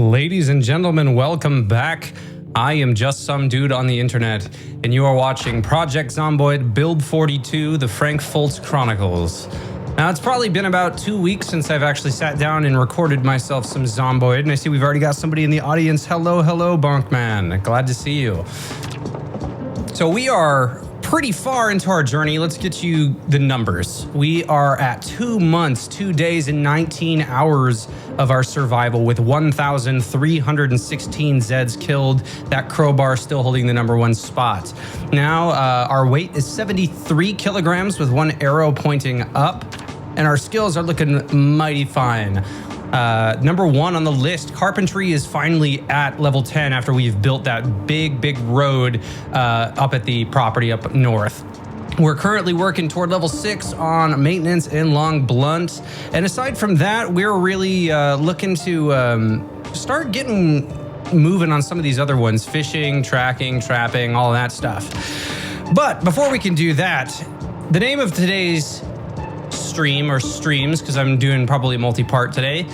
Ladies and gentlemen, welcome back. I am just some dude on the internet, and you are watching Project Zomboid Build 42, the Frank Fultz Chronicles. Now, it's probably been about 2 weeks since I've actually sat down and recorded myself some Zomboid, and I see we've already got somebody in the audience. Hello, Bonkman. Glad to see you. So we are pretty far into our journey. Let's get you the numbers. We are at 2 months, 2 days, and 19 hours of our survival with 1,316 Zeds killed. That crowbar still holding the #1 spot. Now, our weight is 73 kilograms with one arrow pointing up, and our skills are looking mighty fine. #1 on the list, carpentry is finally at level 10 after we've built that big road up at the property up north. We're currently working toward level 6 on maintenance and long blunt. And aside from that, we're really looking to start getting moving on some of these other ones, fishing, tracking, trapping, all that stuff. But before we can do that, the name of today's stream or streams, because I'm doing probably a multi-part today,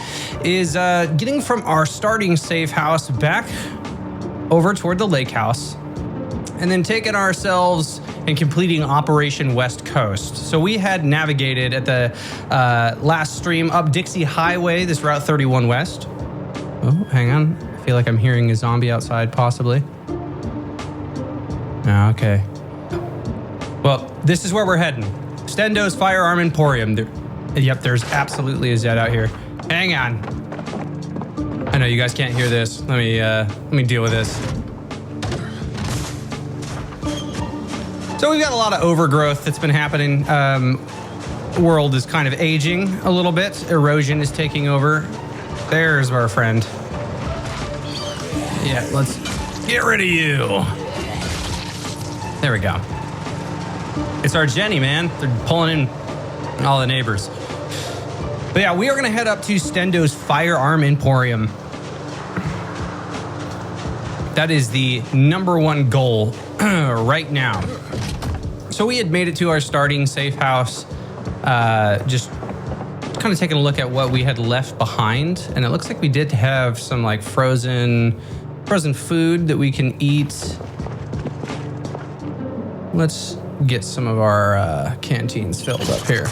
is getting from our starting safe house back over toward the lake house and then taking ourselves and completing Operation West Coast. So we had navigated at the last stream up Dixie Highway, this Route 31 West. Oh, hang on. I feel like I'm hearing a zombie outside, possibly. Oh, okay. Well, this is where we're heading. Stendos Firearm Emporium. Yep, there's absolutely a Zed out here. Hang on. I know you guys can't hear this. Let me deal with this. So we've got a lot of overgrowth that's been happening. World is kind of aging a little bit. Erosion is taking over. There's our friend. Yeah, let's get rid of you. There we go. It's our Jenny, man. They're pulling in all the neighbors. But yeah, we are going to head up to Stendo's Firearm Emporium. That is the #1 goal right now. So we had made it to our starting safe house, just kind of taking a look at what we had left behind. And it looks like we did have some like frozen food that we can eat. Let's get some of our canteens filled up here.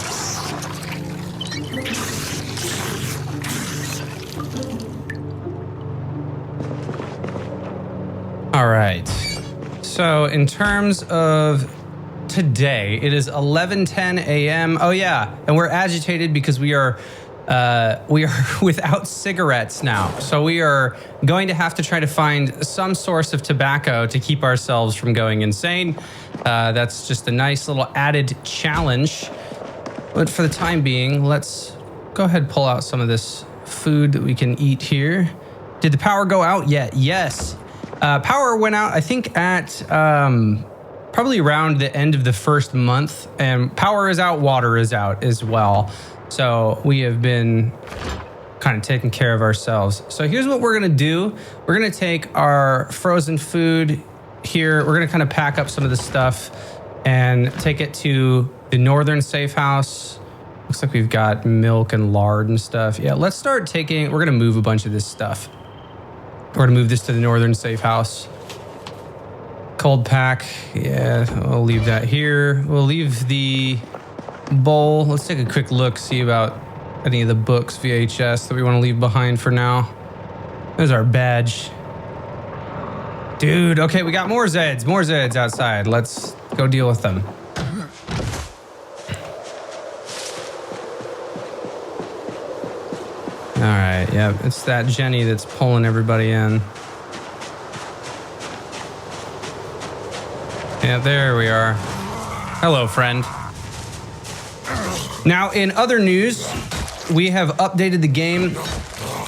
All right. So in terms of today, it is 11:10 a.m. Oh yeah, and we're agitated because we are without cigarettes now. So we are going to have to try to find some source of tobacco to keep ourselves from going insane. That's just a nice little added challenge. But for the time being, let's go ahead and pull out some of this food that we can eat here. Did the power go out yet? Yes. Power went out, I think, at probably around the end of the first month. And power is out, water is out as well. So we have been kind of taking care of ourselves. So here's what we're going to do. We're going to take our frozen food here. We're going to kind of pack up some of the stuff and take it to the northern safe house. Looks like we've got milk and lard and stuff. Yeah, let's start taking, we're going to move a bunch of this stuff. We're going to move this to the northern safe house. Cold pack. Yeah, we'll leave that here. We'll leave the bowl. Let's take a quick look, see about any of the books, VHS that we want to leave behind for now. There's our badge. Dude, okay, we got more Zeds outside. Let's go deal with them. All right, yeah, it's that Jenny that's pulling everybody in. Yeah, there we are. Hello, friend. Now, in other news, we have updated the game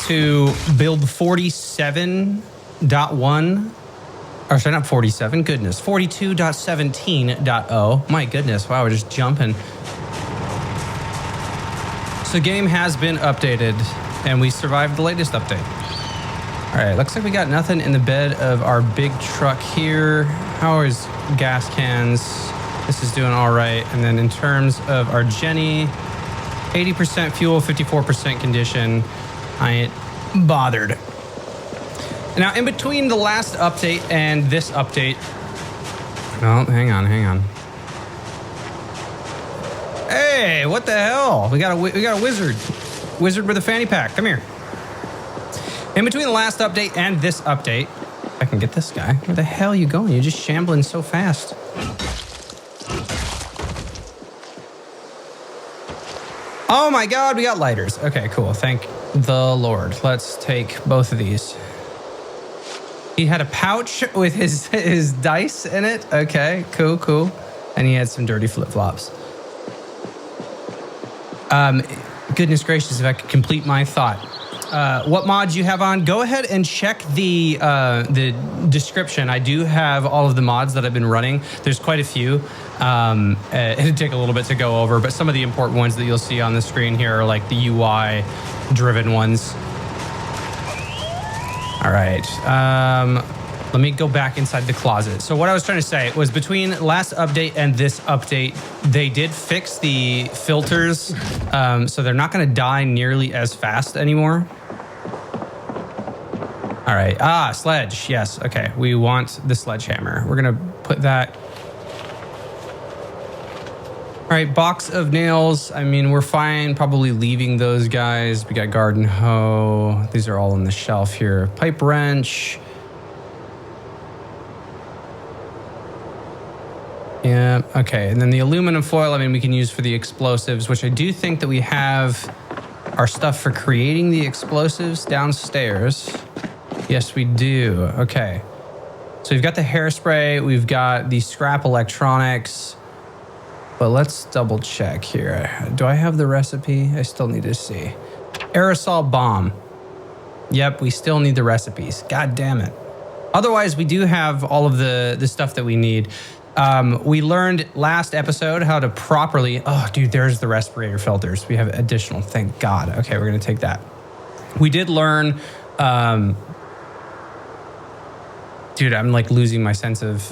to build 47.1. Or sorry, not 47, goodness. 42.17.0. My goodness, wow, we're just jumping. So the game has been updated, and we survived the latest update. All right, looks like we got nothing in the bed of our big truck here. How is gas cans? This is doing all right. And then in terms of our Jenny, 80% fuel, 54% condition. I ain't bothered. Now, in between the last update and this update... Oh, hang on. Hey, what the hell? We got a wizard. Wizard with a fanny pack. Come here. In between the last update and this update... I can get this guy. Where the hell are you going? You're just shambling so fast. Oh my god, we got lighters. Okay, cool. Thank the Lord. Let's take both of these. He had a pouch with his dice in it. Okay, cool. And he had some dirty flip-flops. Goodness gracious, if I could complete my thought. What mods you have on? Go ahead and check the description. I do have all of the mods that I've been running. There's quite a few. It'd take a little bit to go over, but some of the important ones that you'll see on the screen here are like the UI-driven ones. All right. Let me go back inside the closet. So what I was trying to say was between last update and this update, they did fix the filters, so they're not going to die nearly as fast anymore. All right. Sledge. Yes. Okay. We want the sledgehammer. We're going to put that. All right. Box of nails. I mean, we're fine probably leaving those guys. We got garden hoe. These are all on the shelf here. Pipe wrench. Yeah, okay. And then the aluminum foil, I mean, we can use for the explosives, which I do think that we have our stuff for creating the explosives downstairs. Yes, we do. Okay. So we've got the hairspray, we've got the scrap electronics, but let's double check here. Do I have the recipe? I still need to see. Aerosol bomb. Yep, we still need the recipes. God damn it. Otherwise, we do have all of the stuff that we need. We learned last episode how to properly... Oh, dude, there's the respirator filters. We have additional. Thank God. Okay, we're going to take that. We did learn... dude, I'm like losing my sense of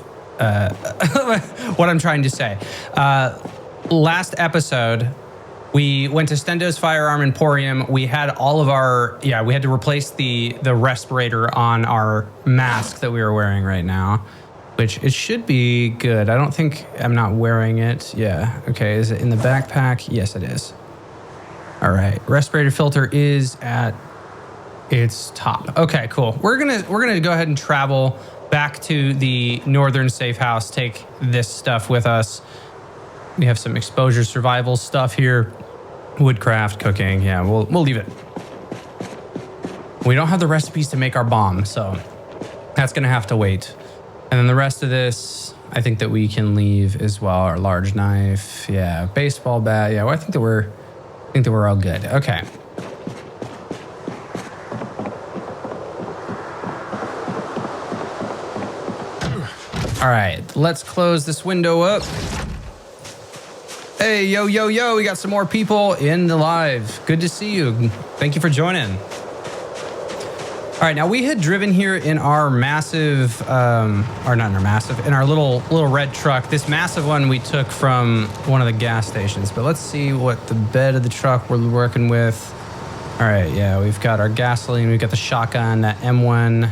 what I'm trying to say. Last episode, we went to Stendo's Firearm Emporium. We had all of our... Yeah, we had to replace the respirator on our mask that we were wearing right now. Which it should be good. I don't think I'm not wearing it. Yeah. Okay. Is it in the backpack? Yes, it is. All right. Respirator filter is at its top. Okay, cool. We're gonna go ahead and travel back to the northern safe house. Take this stuff with us. We have some exposure survival stuff here. Woodcraft, cooking. Yeah, we'll leave it. We don't have the recipes to make our bomb, so that's gonna have to wait. And then the rest of this, I think that we can leave as well. Our large knife, yeah, baseball bat, yeah. Well, I think that we're all good. Okay. All right, let's close this window up. Hey, yo, we got some more people in the live. Good to see you. Thank you for joining. All right, now we had driven here in our massive, in our little red truck. This massive one we took from one of the gas stations, but let's see what the bed of the truck we're working with. All right, yeah, we've got our gasoline, we've got the shotgun, that M1.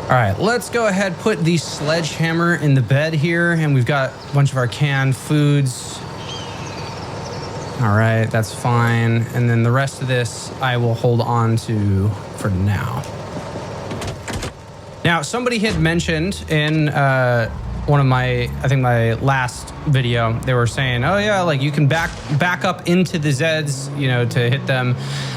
All right, let's go ahead, put the sledgehammer in the bed here, and we've got a bunch of our canned foods. All right, that's fine. And then the rest of this I will hold on to for now. Now, somebody had mentioned in one of my, I think my last video, they were saying, oh yeah, like you can back up into the Zeds, you know, to hit them.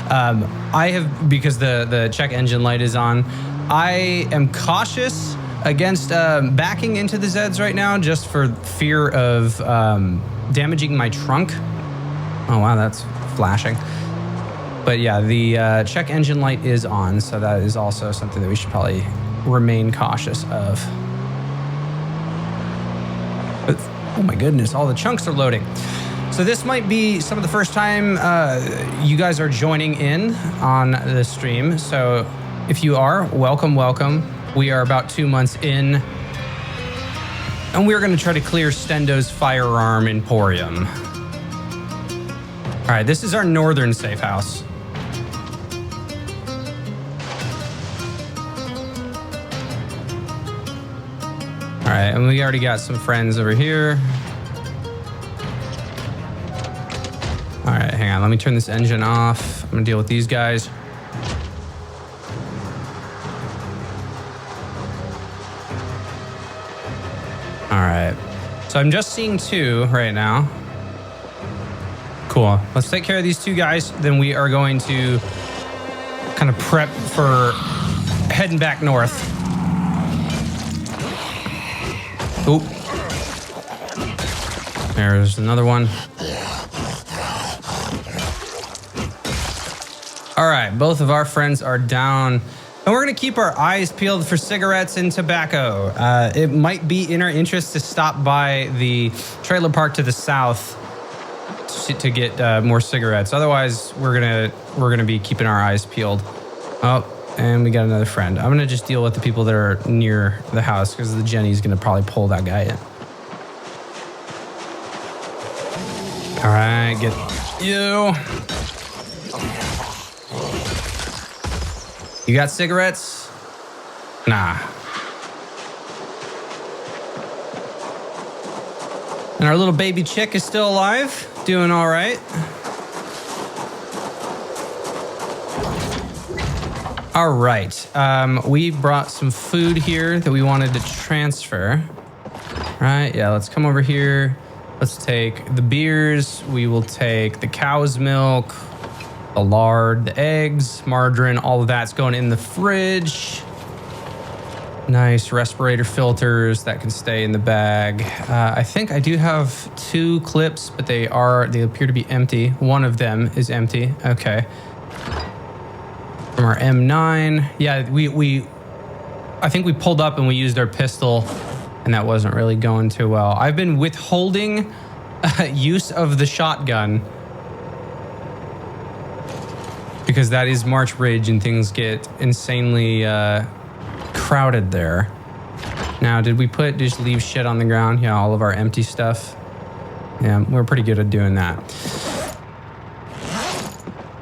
I have, because the check engine light is on, I am cautious against backing into the Zeds right now, just for fear of damaging my trunk. Oh, wow, that's flashing. But yeah, the check engine light is on, so that is also something that we should probably remain cautious of. But, oh my goodness, all the chunks are loading. So this might be some of the first time you guys are joining in on the stream. So if you are, welcome. We are about 2 months in, and we're going to try to clear Stendo's Firearm Emporium. All right, this is our northern safe house. All right, and we already got some friends over here. All right, hang on. Let me turn this engine off. I'm gonna deal with these guys. All right. So I'm just seeing 2 right now. Cool. Let's take care of these 2 guys. Then we are going to kind of prep for heading back north. Oop. There's another one. All right, both of our friends are down, and we're gonna keep our eyes peeled for cigarettes and tobacco. It might be in our interest to stop by the trailer park to the south to get more cigarettes. Otherwise, we're gonna be keeping our eyes peeled. Oh, and we got another friend. I'm gonna just deal with the people that are near the house because the Jenny's gonna probably pull that guy in. All right, get you. You got cigarettes? Nah. And our little baby chick is still alive, doing all right. All right, we brought some food here that we wanted to transfer. Right, yeah, let's come over here. Let's take the beers. We will take the cow's milk, the lard, the eggs, margarine, all of that's going in the fridge. Nice respirator filters that can stay in the bag. I think I do have 2 clips, but they appear to be empty. One of them is empty. Okay. From our M9. Yeah, I think we pulled up and we used our pistol, and that wasn't really going too well. I've been withholding use of the shotgun because that is March Ridge and things get insanely crowded there. Now, did we just leave shit on the ground? Yeah, all of our empty stuff. Yeah, we're pretty good at doing that.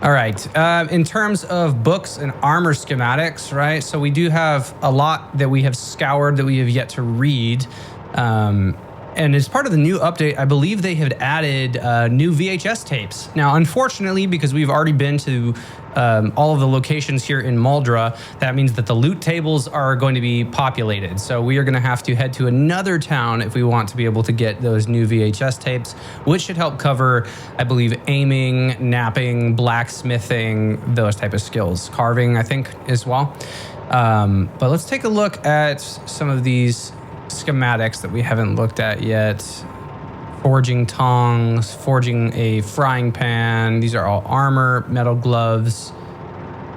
All right, in terms of books and armor schematics, right? So we do have a lot that we have scoured that we have yet to read. And as part of the new update, I believe they had added new VHS tapes. Now, unfortunately, because we've already been to all of the locations here in Muldra, that means that the loot tables are going to be populated. So we are going to have to head to another town if we want to be able to get those new VHS tapes, which should help cover, I believe, aiming, napping, blacksmithing, those type of skills. Carving, I think, as well. But let's take a look at some of these schematics that we haven't looked at yet. Forging tongs, forging a frying pan. These are all armor, metal gloves.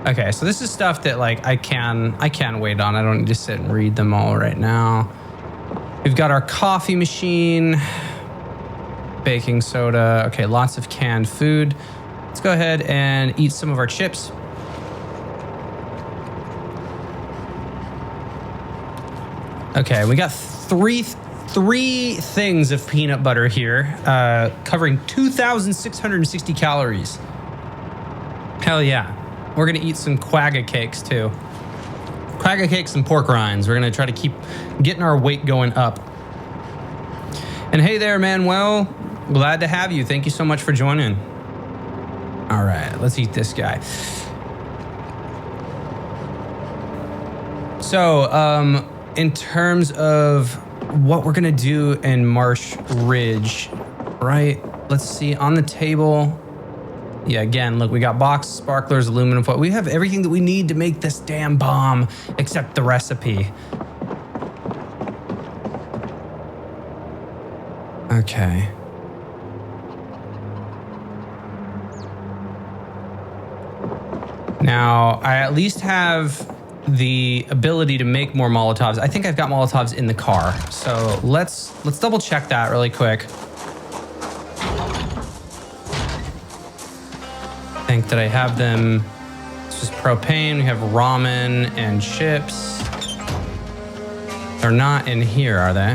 Okay, so this is stuff that like I can wait on. I don't need to sit and read them all right now. We've got our coffee machine, baking soda. Okay, lots of canned food. Let's go ahead and eat some of our chips. Okay, we got three things of peanut butter here, covering 2,660 calories. Hell yeah. We're gonna eat some quagga cakes too. Quagga cakes and pork rinds. We're gonna try to keep getting our weight going up. And hey there, Manuel. Glad to have you. Thank you so much for joining. All right, let's eat this guy. So, in terms of what we're gonna do in Marsh Ridge, right? Let's see, on the table. Yeah, again, look, we got box, sparklers, aluminum foil. We have everything that we need to make this damn bomb, except the recipe. Okay. Now, I at least have the ability to make more Molotovs. I think I've got Molotovs in the car. So let's double check that really quick. I think that I have them. This is propane. We have ramen and chips. They're not in here, are they?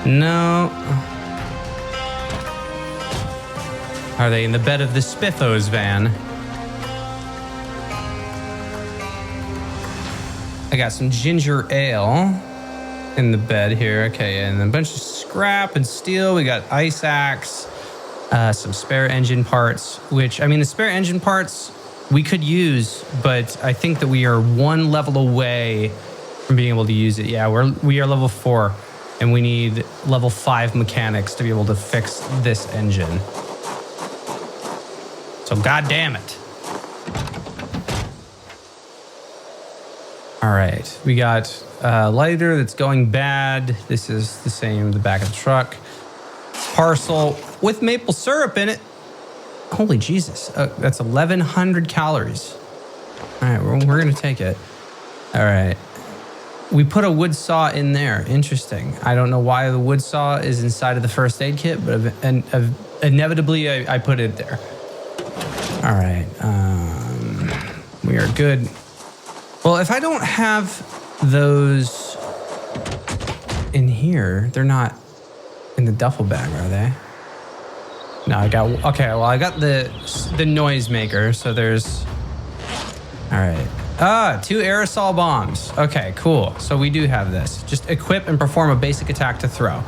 No. Are they in the bed of the Spiffos van? I got some ginger ale in the bed here. Okay, and a bunch of scrap and steel. We got ice axe, some spare engine parts, which, I mean, the spare engine parts we could use, but I think that we are one level away from being able to use it. Yeah, we are level 4, and we need level 5 mechanics to be able to fix this engine. So god damn it. All right, we got a lighter that's going bad. This is the same, the back of the truck. Parcel with maple syrup in it. Holy Jesus, that's 1,100 calories. All right, we're gonna take it. All right, we put a wood saw in there. Interesting. I don't know why the wood saw is inside of the first aid kit, but inevitably I put it there. All right, we are good. Well, if I don't have those in here, they're not in the duffel bag, are they? No, I got, okay, well, I got the noisemaker, so there's, all right. 2 aerosol bombs. Okay, cool. So we do have this. Just equip and perform a basic attack to throw.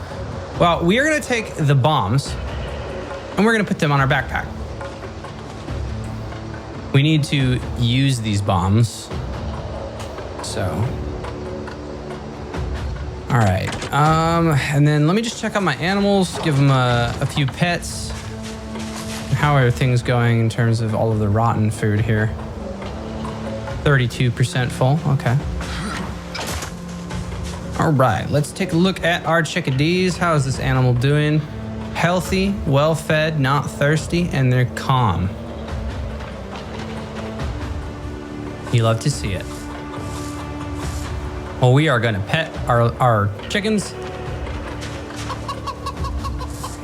Well, we are gonna take the bombs and we're gonna put them on our backpack. We need to use these bombs. So, all right. And then let me just check out my animals, give them a few pets. How are things going in terms of all of the rotten food here? 32% full, okay. All right, let's take a look at our chickadees. How is this animal doing? Healthy, well-fed, not thirsty, and they're calm. You love to see it. Well, we are gonna pet our chickens.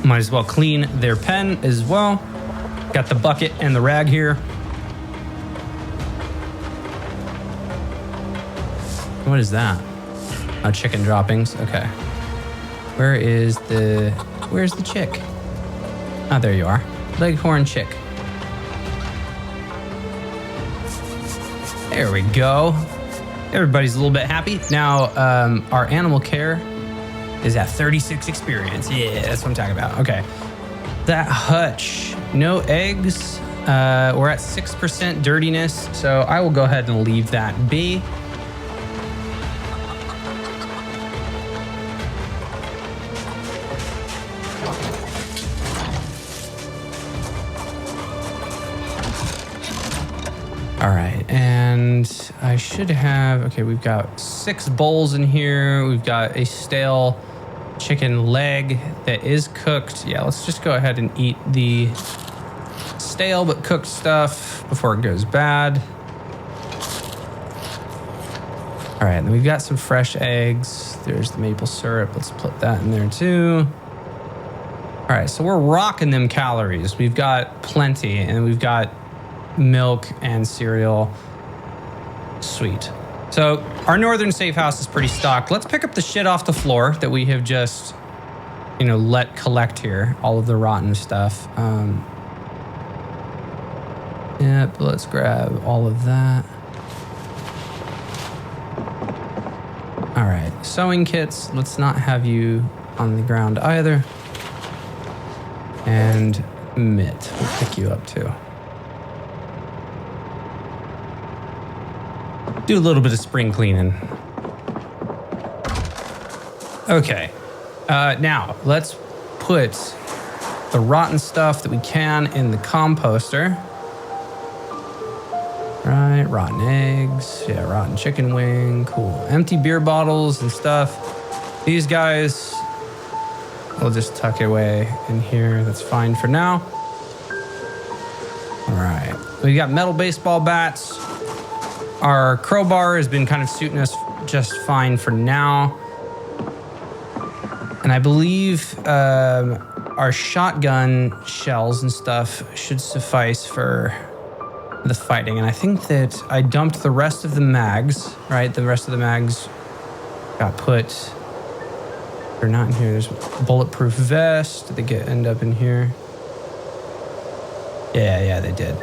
Might as well clean their pen as well. Got the bucket and the rag here. What is that? Oh, chicken droppings, okay. Where's the chick? Oh, there you are. Leghorn chick. There we go. Everybody's a little bit happy. Now, our animal care is at 36 experience. Yeah, that's what I'm talking about. Okay. That hutch, no eggs. We're at 6% dirtiness, so I will go ahead and leave that be. All right, and I should have, okay, we've got 6 bowls in here. We've got a stale chicken leg that is cooked. Yeah, let's just go ahead and eat the stale but cooked stuff before it goes bad. All right, then we've got some fresh eggs. There's the maple syrup. Let's put that in there too. All right, so we're rocking them calories. We've got plenty, and we've got milk and cereal. Sweet. So our northern safe house is pretty stocked. Let's pick up the shit off the floor that we have just, let collect here. All of the rotten stuff. Yep, let's grab all of that. All right, sewing kits. Let's not have you on the ground either. And mitt, we'll pick you up too. Do a little bit of spring cleaning. Okay. Now, let's put the rotten stuff that we can in the composter. Right, rotten eggs. Yeah, rotten chicken wing. Cool. Empty beer bottles and stuff. These guys, we'll just tuck it away in here. That's fine for now. All right. We got metal baseball bats. Our crowbar has been kind of suiting us just fine for now. And I believe our shotgun shells and stuff should suffice for the fighting. And I think that I dumped the rest of the mags, right? The rest of the mags got put, they're not in here. There's bulletproof vest. Did they end up in here? Yeah, they did.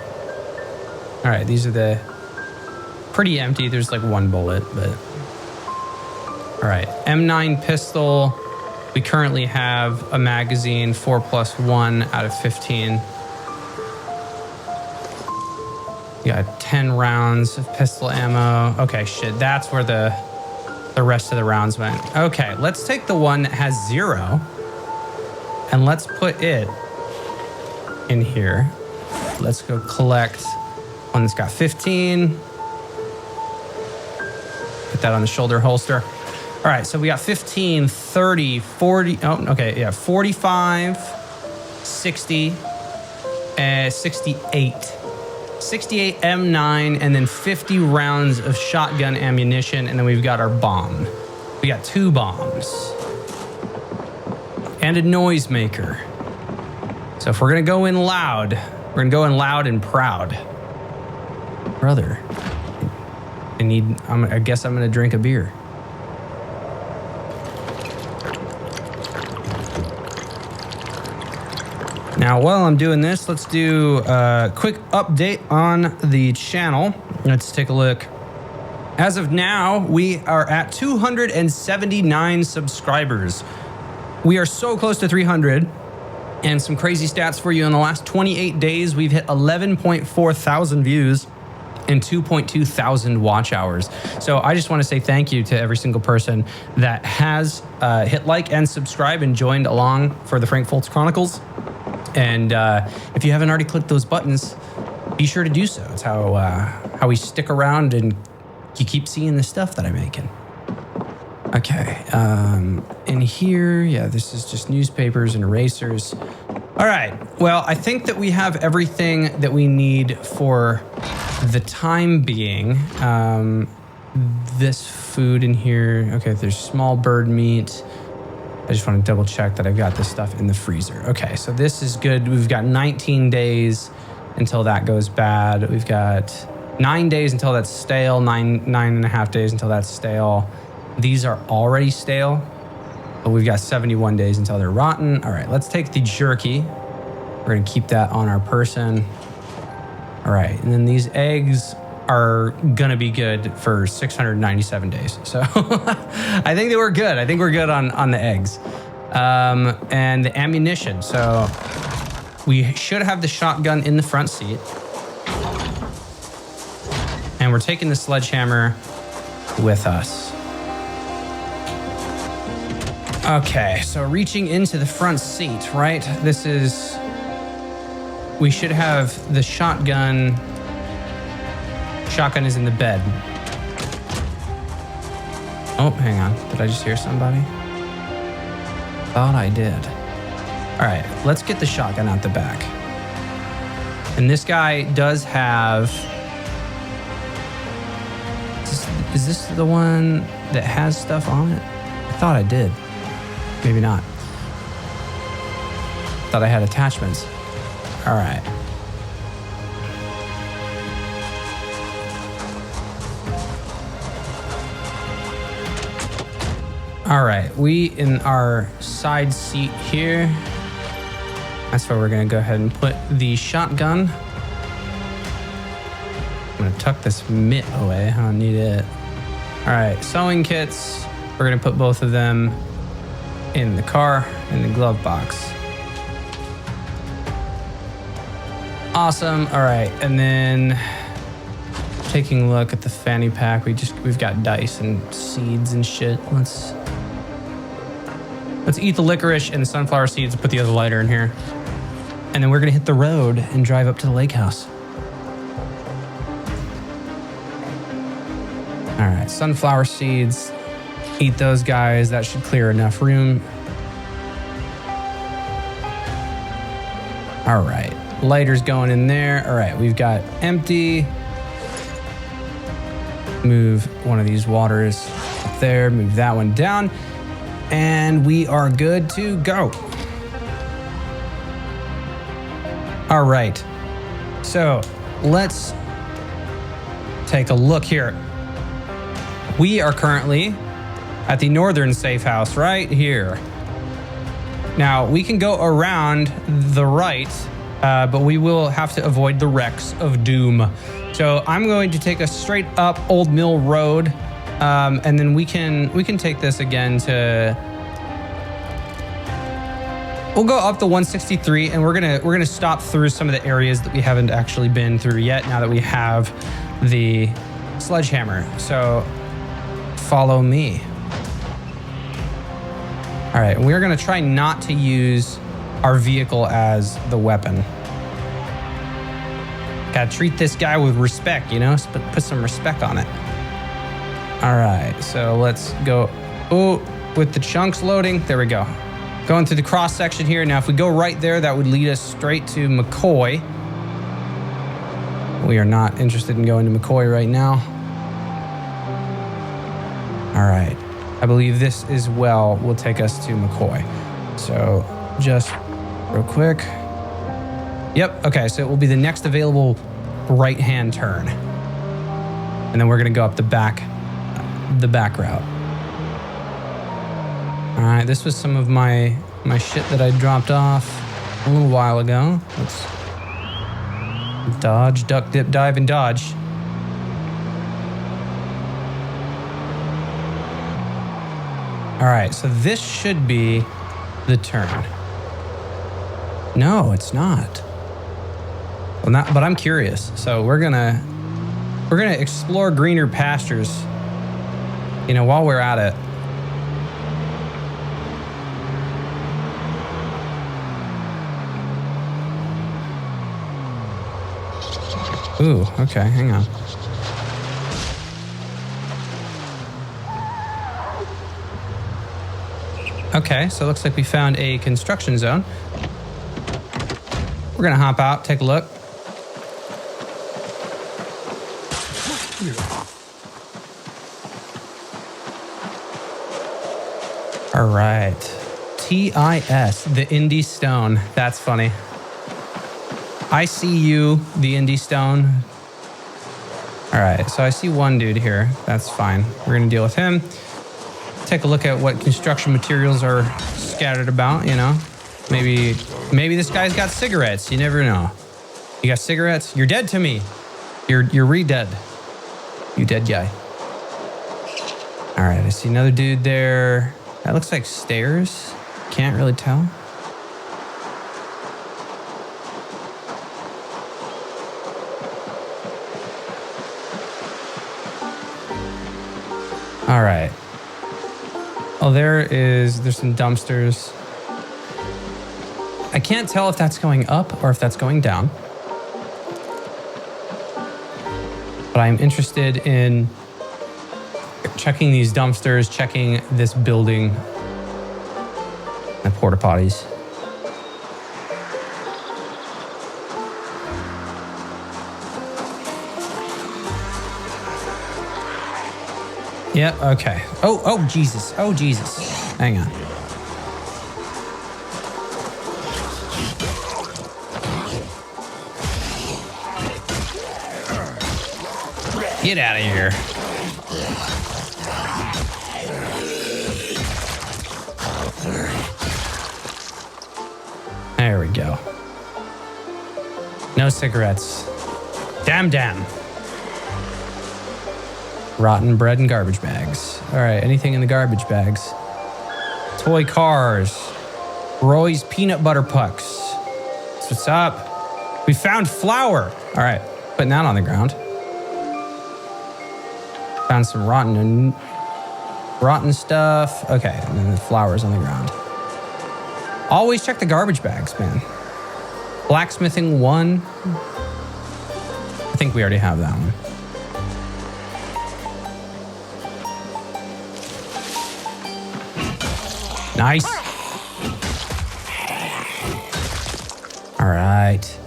All right, these are the pretty empty. There's like 1 bullet, but All right, M9 pistol. We currently have a magazine, 4+1 out of 15. We got 10 rounds of pistol ammo. Okay, shit, that's where the rest of the rounds went. Okay, let's take the one that has 0 and let's put it in here. Let's go collect one that's got 15. Put that on the shoulder holster. All right, so we got 15, 30, 40. Oh, okay, yeah, 45, 60, 68. 68 M9, and then 50 rounds of shotgun ammunition, and then we've got our bomb. We got 2 bombs. And a noisemaker. So if we're gonna go in loud, we're gonna go in loud and proud. Brother, I guess I'm gonna drink a beer. Now, while I'm doing this, let's do a quick update on the channel. Let's take a look. As of now, we are at 279 subscribers. We are so close to 300. And some crazy stats for you. In the last 28 days, we've hit 11.4 thousand views and 2.2 thousand watch hours. So I just want to say thank you to every single person that has hit like and subscribe and joined along for the Frank Fultz Chronicles. And if you haven't already clicked those buttons, be sure to do so. It's how we stick around and you keep seeing the stuff that I'm making. Okay, in here, yeah, this is just newspapers and erasers. All right, well, I think that we have everything that we need for the time being. This food in here, okay, there's small bird meat. I just want to double check that I've got this stuff in the freezer. Okay, so this is good. We've got 19 days until that goes bad. We've got 9 days until that's stale, nine and a half days until that's stale. These are already stale, but we've got 71 days until they're rotten. All right, let's take the jerky. We're gonna keep that on our person. All right, and then these eggs are gonna be good for 697 days. So I think that we're good. I think we're good on the eggs. And the ammunition. So we should have the shotgun in the front seat. And we're taking the sledgehammer with us. Okay, so reaching into the front seat, right? We should have the shotgun. Shotgun is in the bed. Oh, hang on. Did I just hear somebody? Thought I did. All right, let's get the shotgun out the back. And this guy does have... Is this the one that has stuff on it? I thought I did. Maybe not. Thought I had attachments. All right. All right, we in our side seat here. That's where we're gonna go ahead and put the shotgun. I'm gonna tuck this mitt away, I don't need it. All right, sewing kits. We're gonna put both of them in the car, in the glove box. Awesome, all right, and then taking a look at the fanny pack, we've got dice and seeds and shit. Let's eat the licorice and the sunflower seeds and put the other lighter in here. And then we're gonna hit the road and drive up to the lake house. All right, sunflower seeds, eat those guys. That should clear enough room. All right, lighter's going in there. All right, we've got empty. Move one of these waters up there, move that one down. And we are good to go. All right, so let's take a look here. We are currently at the northern safe house right here. Now we can go around the right, but we will have to avoid the wrecks of doom. So I'm going to take us straight up Old Mill Road And then we can take this again to. We'll go up to 163, and we're gonna stop through some of the areas that we haven't actually been through yet. Now that we have the sledgehammer, so follow me. All right, we're gonna try not to use our vehicle as the weapon. Gotta treat this guy with respect, you know? Put some respect on it. All right, so let's go. Oh, with the chunks loading, there we go. Going through the cross section here. Now, if we go right there, that would lead us straight to McCoy. We are not interested in going to McCoy right now. All right. I believe this as well will take us to McCoy. So just real quick. Yep. Okay. So it will be the next available right-hand turn. And then we're going to go up the back route. All right, this was some of my shit that I dropped off a little while ago. Let's dodge, duck, dip, dive, and dodge. All right, so this should be the turn. No, it's not. Well, but I'm curious. So we're gonna explore greener pastures. You know, while we're at it. Ooh, okay, hang on. Okay, so it looks like we found a construction zone. We're gonna hop out, take a look. All right, TIS, the Indie Stone. That's funny. I see you, the Indie Stone. All right, so I see one dude here. That's fine. We're gonna deal with him. Take a look at what construction materials are scattered about, you know. Maybe this guy's got cigarettes. You never know. You got cigarettes? You're dead to me. You're re-dead. You dead guy. All right, I see another dude there. That looks like stairs. Can't really tell. All right. Oh, there's some dumpsters. I can't tell if that's going up or if that's going down. But I'm interested in checking these dumpsters, checking this building, and porta potties. Yep, okay. Oh, Jesus. Oh, Jesus. Hang on. Get out of here. There we go. No cigarettes. Damn. Rotten bread and garbage bags. All right, anything in the garbage bags? Toy cars. Roy's peanut butter pucks. That's what's up. We found flour. All right, putting that on the ground. Found some rotten stuff. Okay, and then the flour's on the ground. Always check the garbage bags, man. Blacksmithing 1. I think we already have that one. Nice. All right.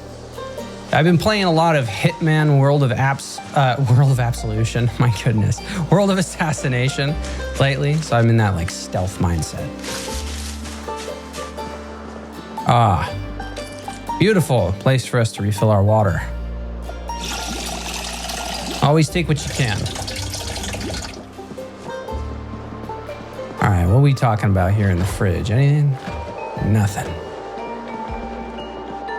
I've been playing a lot of Hitman World of Absolution. My goodness. World of Assassination lately. So I'm in that like stealth mindset. Ah. Beautiful place for us to refill our water. Always take what you can. All right, what are we talking about here in the fridge? Anything? Nothing.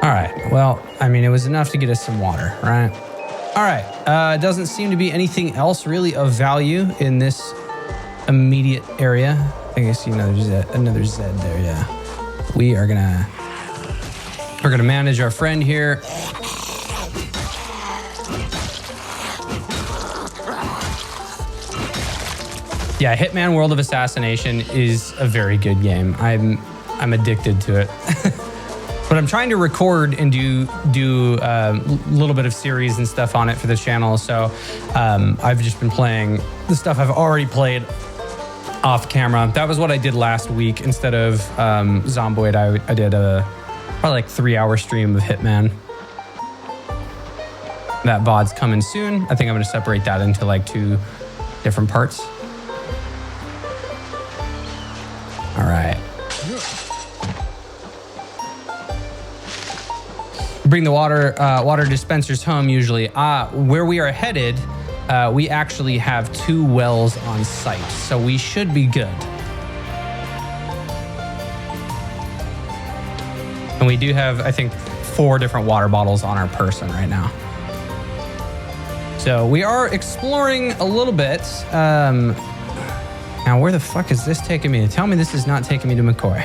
All right, well, I mean, it was enough to get us some water, right? All right. Doesn't seem to be anything else really of value in this immediate area. I guess you know there's another Z there. Yeah. We're gonna manage our friend here. Yeah, Hitman World of Assassination is a very good game. I'm addicted to it. But I'm trying to record and do a little bit of series and stuff on it for the channel. So I've just been playing the stuff I've already played off camera. That was what I did last week. Instead of Zomboid, I did a probably like 3-hour stream of Hitman. That VOD's coming soon. I think I'm gonna separate that into like 2 different parts. All right. Bring the water dispensers home usually. Where we are headed, we actually have 2 wells on site, so we should be good. And we do have, I think, 4 different water bottles on our person right now. So we are exploring a little bit. Now, where the fuck is this taking me? Tell me this is not taking me to McCoy.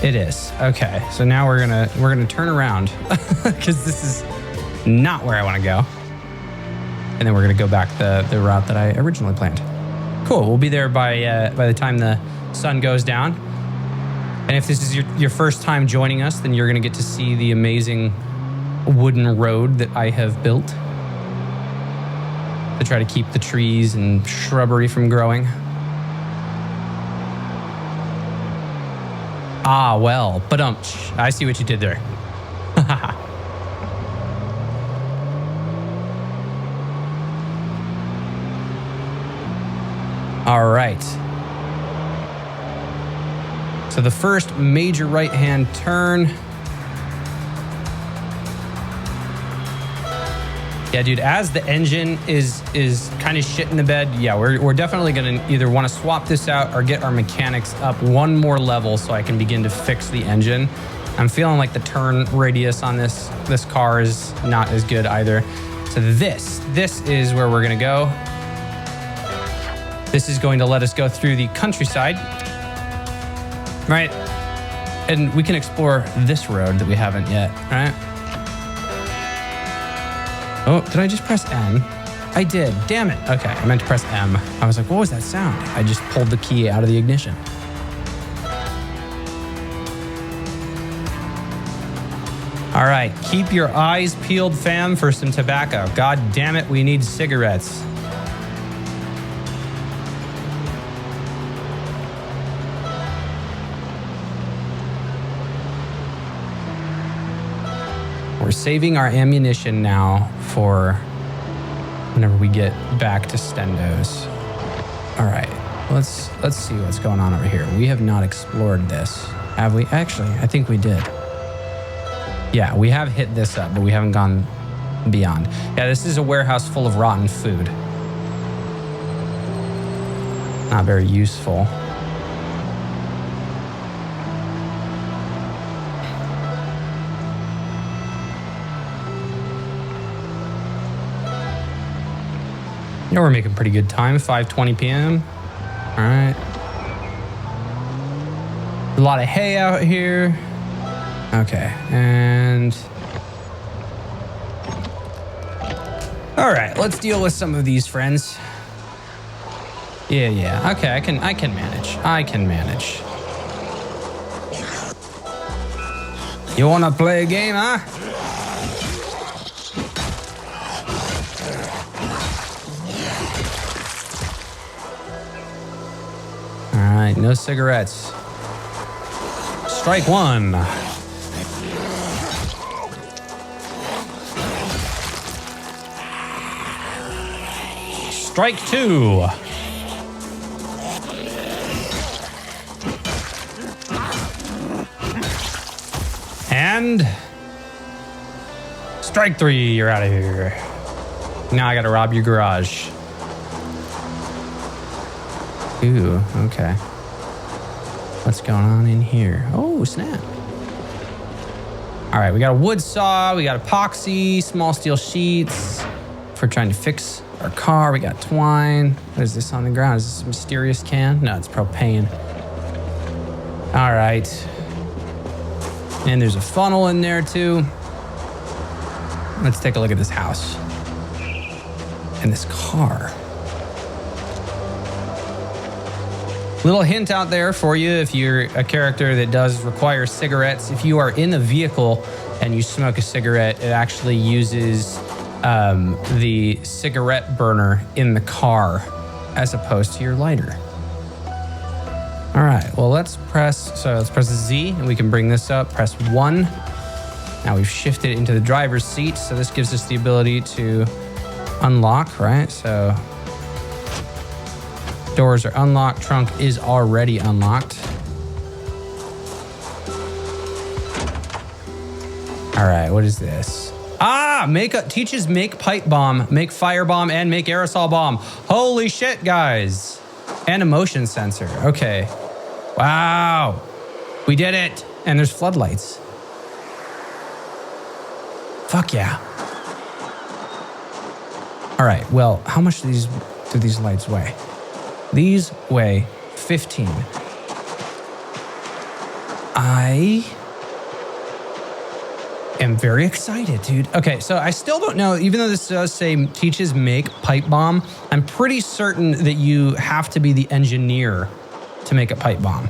It is. Okay, so now we're gonna turn around because this is not where I want to go. And then we're gonna go back the route that I originally planned. Cool. We'll be there by the time the sun goes down. And if this is your first time joining us, then you're gonna get to see the amazing wooden road that I have built to try to keep the trees and shrubbery from growing. Ah, well, but I see what you did there. All right. So the first major right-hand turn. Yeah, dude, as the engine is kind of shit in the bed, yeah, we're definitely gonna either want to swap this out or get our mechanics up 1 more level so I can begin to fix the engine. I'm feeling like the turn radius on this car is not as good either. So this is where we're gonna go. This is going to let us go through the countryside, right? And we can explore this road that we haven't yet, right? Oh, did I just press M? I did. Damn it. Okay, I meant to press M. I was like, what was that sound? I just pulled the key out of the ignition. All right, keep your eyes peeled, fam, for some tobacco. God damn it, we need cigarettes. We're saving our ammunition now for whenever we get back to Stendos. All right, let's see what's going on over here. We have not explored this, have we? Actually, I think we did. Yeah, we have hit this up, but we haven't gone beyond. Yeah, this is a warehouse full of rotten food. Not very useful. Yeah, we're making pretty good time, 5:20 p.m. All right. A lot of hay out here. Okay, and... all right, let's deal with some of these friends. Yeah, okay, I can manage. You wanna play a game, huh? All right, no cigarettes. Strike 1. Strike 2. And strike 3, you're out of here. Now I gotta rob your garage. Ooh, okay. What's going on in here? Oh, snap. All right, we got a wood saw, we got epoxy, small steel sheets. for trying to fix our car. We got twine. What is this on the ground? Is this a mysterious can? No, it's propane. All right. And there's a funnel in there too. Let's take a look at this house. And this car. Little hint out there for you if you're a character that does require cigarettes. If you are in a vehicle and you smoke a cigarette, it actually uses the cigarette burner in the car as opposed to your lighter. All right, well, let's press Z and we can bring this up. Press 1. Now we've shifted into the driver's seat. So this gives us the ability to unlock, right? So doors are unlocked. Trunk is already unlocked. All right, what is this? Teaches make pipe bomb, make fire bomb, and make aerosol bomb. Holy shit, guys. And a motion sensor. Okay. Wow. We did it. And there's floodlights. Fuck yeah. All right, well, how much do these lights weigh? These weigh 15. I am very excited, dude. Okay, so I still don't know, even though this does say teaches make pipe bomb, I'm pretty certain that you have to be the engineer to make a pipe bomb.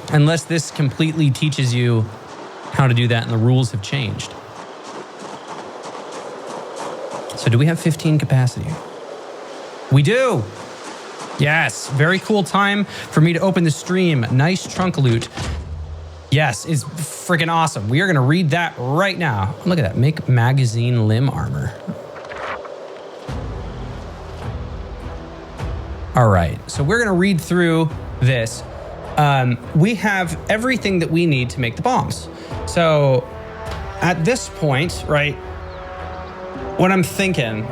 Unless this completely teaches you how to do that and the rules have changed. So do we have 15 capacity? We do. Yes, very cool time for me to open the stream. Nice trunk loot. Yes, it's freaking awesome. We are going to read that right now. Look at that. Make magazine limb armor. All right, so we're going to read through this. We have everything that we need to make the bombs. So at this point, right, what I'm thinking,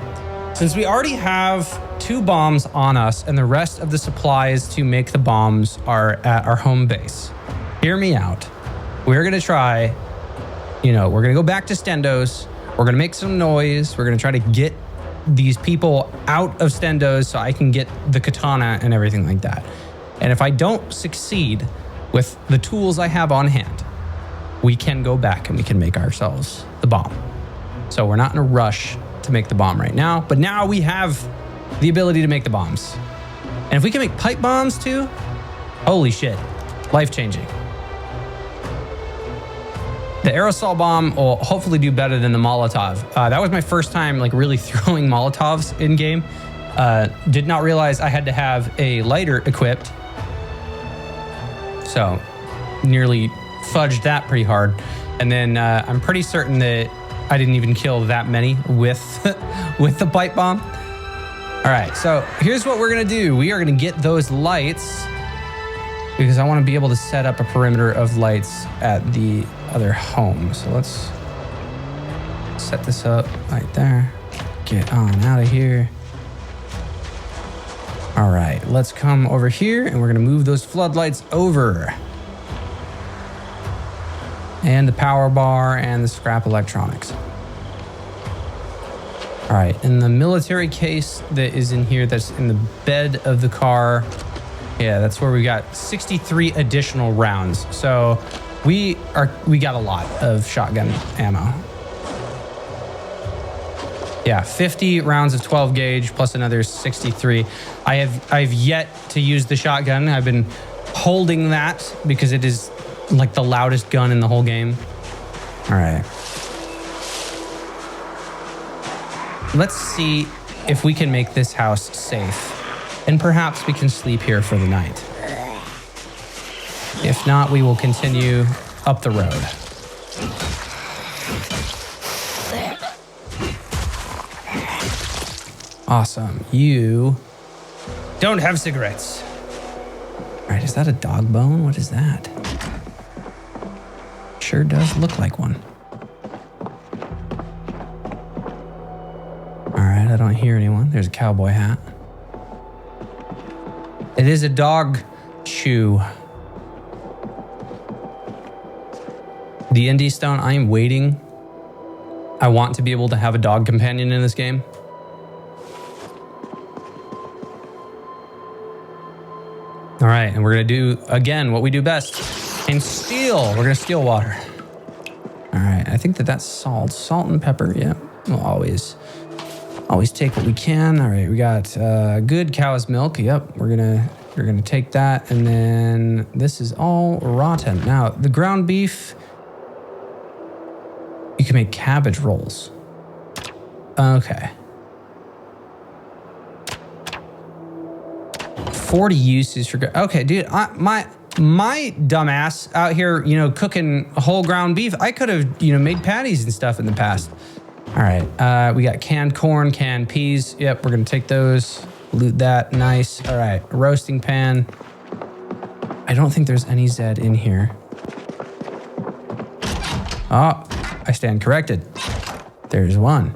since we already have 2 bombs on us and the rest of the supplies to make the bombs are at our home base, hear me out. We're going to try, we're going to go back to Stendos. We're going to make some noise. We're going to try to get these people out of Stendos so I can get the katana and everything like that. And if I don't succeed with the tools I have on hand, we can go back and we can make ourselves the bomb. So we're not in a rush to make the bomb right now, but now we have the ability to make the bombs. And if we can make pipe bombs too, holy shit, life-changing. The aerosol bomb will hopefully do better than the Molotov. That was my first time really throwing Molotovs in game. Did not realize I had to have a lighter equipped. So nearly fudged that pretty hard. And then I'm pretty certain that I didn't even kill that many with the pipe bomb. All right, so here's what we're gonna do. We are gonna get those lights because I wanna be able to set up a perimeter of lights at the other home. So let's set this up right there. Get on out of here. All right, let's come over here and we're gonna move those floodlights over. And the power bar and the scrap electronics. All right, and the military case that is in here, that's in the bed of the car. Yeah, that's where we got 63 additional rounds. So we got a lot of shotgun ammo. Yeah, 50 rounds of 12 gauge plus another 63. I've yet to use the shotgun. I've been holding that because it is like the loudest gun in the whole game. All right. Let's see if we can make this house safe. And perhaps we can sleep here for the night. If not, we will continue up the road. Awesome. You don't have cigarettes. All right, is that a dog bone? What is that? Sure does look like one. All right, I don't hear anyone. There's a cowboy hat. It is a dog chew. The Indie Stone, I am waiting. I want to be able to have a dog companion in this game. All right, and we're gonna do, again, what we do best. And steal. We're gonna steal water. All right, I think that's salt. Salt and pepper, yeah. We'll always take what we can. All right, we got good cow's milk. Yep, we're gonna take that. And then this is all rotten. Now, the ground beef, you can make cabbage rolls. Okay. 40 uses for, okay, dude, my dumbass out here, cooking whole ground beef. I could have, made patties and stuff in the past. All right, we got canned corn, canned peas. Yep, we're gonna take those, loot that, nice. All right, roasting pan. I don't think there's any Zed in here. Oh, I stand corrected. There's one.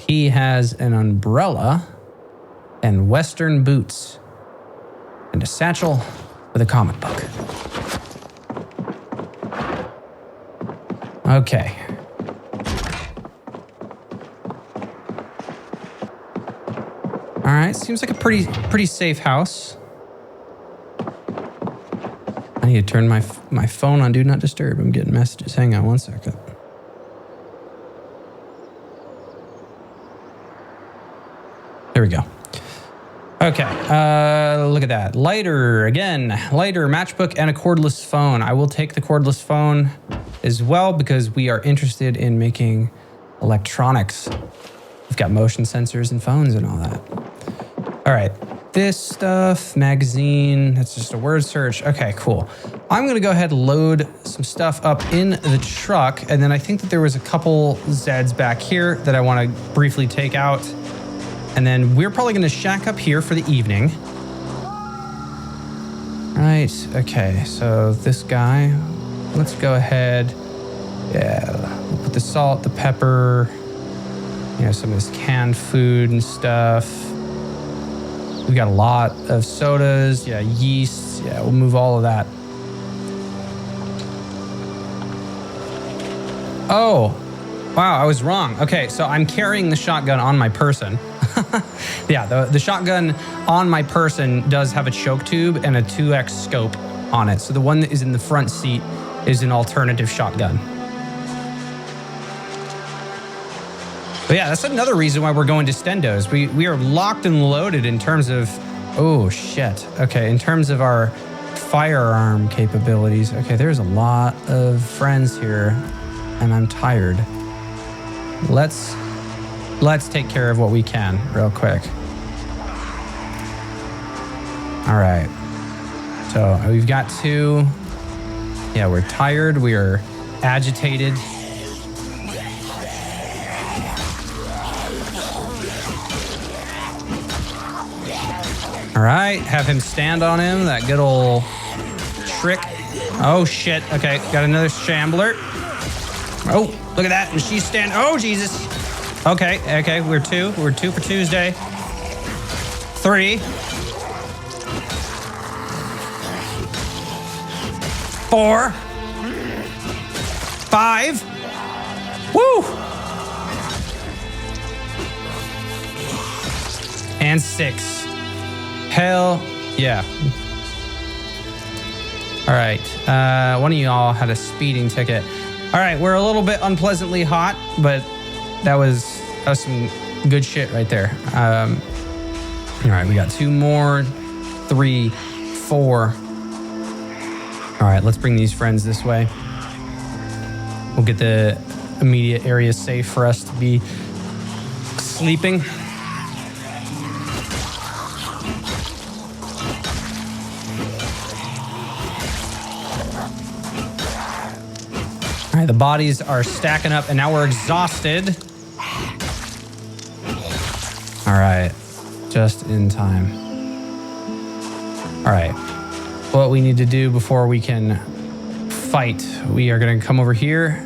He has an umbrella and Western boots and a satchel with a comic book. Okay. All right, seems like a pretty safe house. I need to turn my phone on Do Not Disturb. I'm getting messages. Hang on one second. There we go. Okay, look at that. Lighter, matchbook, and a cordless phone. I will take the cordless phone as well because we are interested in making electronics. We've got motion sensors and phones and all that. All right, this stuff, magazine, that's just a word search. Okay, cool. I'm gonna go ahead and load some stuff up in the truck, and then I think that there was a couple Zeds back here that I wanna briefly take out. And then we're probably gonna shack up here for the evening. Right, okay, so this guy, let's go ahead. Yeah, we'll put the salt, the pepper, some of this canned food and stuff. We've got a lot of sodas, yeast, we'll move all of that. Oh, wow, I was wrong. Okay, so I'm carrying the shotgun on my person. Yeah, the shotgun on my person does have a choke tube and a 2x scope on it. So the one that is in the front seat is an alternative shotgun. But yeah, that's another reason why we're going to Stendos. We are locked and loaded in terms of, oh shit. Okay, in terms of our firearm capabilities. Okay, there's a lot of friends here and I'm tired. Let's take care of what we can real quick. All right. So we've got two. Yeah, we're tired. We are agitated. All right, have him stand on him. That good old trick. Oh shit. Okay, got another shambler. Oh, look at that. And she's standing. Oh, Jesus. Okay, we're two for Tuesday. 3. 4. 5. Woo! And 6. Hell yeah. All right, one of y'all had a speeding ticket. All right, we're a little bit unpleasantly hot, but that was some good shit right there. All right, we got 2 more, 3, 4. All right, let's bring these friends this way. We'll get the immediate area safe for us to be sleeping. All right, the bodies are stacking up and now we're exhausted. All right, just in time. All right, what we need to do before we can fight, we are gonna come over here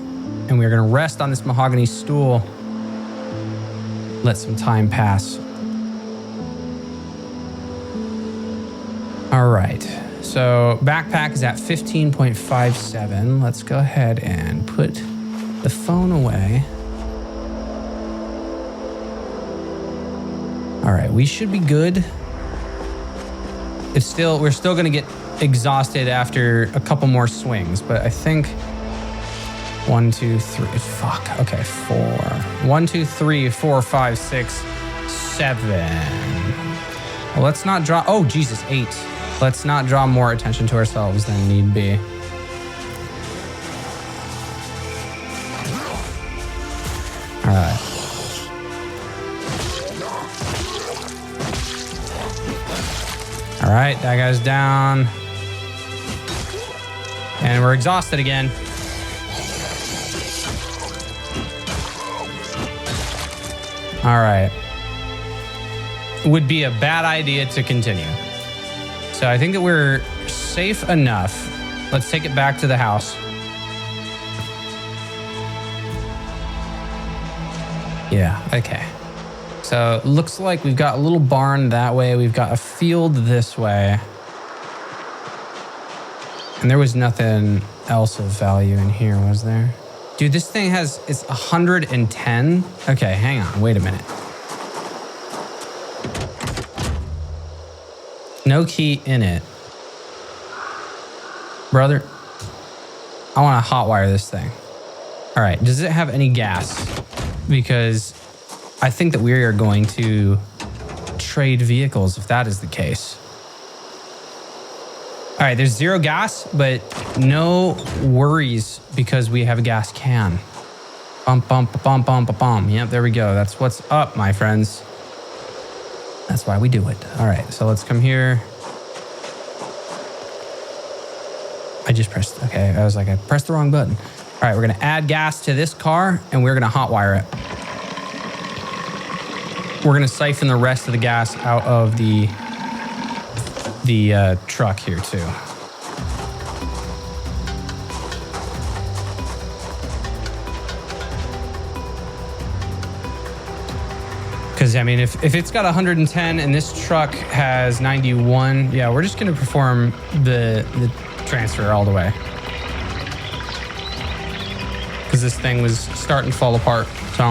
and we are gonna rest on this mahogany stool. Let some time pass. All right, so backpack is at 15.57. Let's go ahead and put the phone away. All right, we should be good. We're still gonna get exhausted after a couple more swings, but I think 1, 2, 3, fuck, okay, 4. 1, 2, 3, 4, 5, 6, 7. Well, let's not draw, oh, Jesus, 8. Let's not draw more attention to ourselves than need be. All right. All right, that guy's down. And we're exhausted again. All right. Would be a bad idea to continue. So I think that we're safe enough. Let's take it back to the house. Yeah, okay. So looks like we've got a little barn that way. We've got a field this way. And there was nothing else of value in here, was there? Dude, this thing it's 110. Okay, hang on, wait a minute. No key in it. Brother, I want to hotwire this thing. All right, does it have any gas? Because I think that we are going to trade vehicles if that is the case. All right, there's 0 gas, but no worries because we have a gas can. Bump, bump, bump, bump, bump. Yep, there we go. That's what's up, my friends. That's why we do it. All right, so let's come here. I just pressed, okay, I was like, I pressed the wrong button. All right, we're gonna add gas to this car and we're gonna hotwire it. We're gonna siphon the rest of the gas out of the truck here too. Because, I mean, if it's got 110 and this truck has 91, yeah, we're just going to perform the transfer all the way. Because this thing was starting to fall apart, so.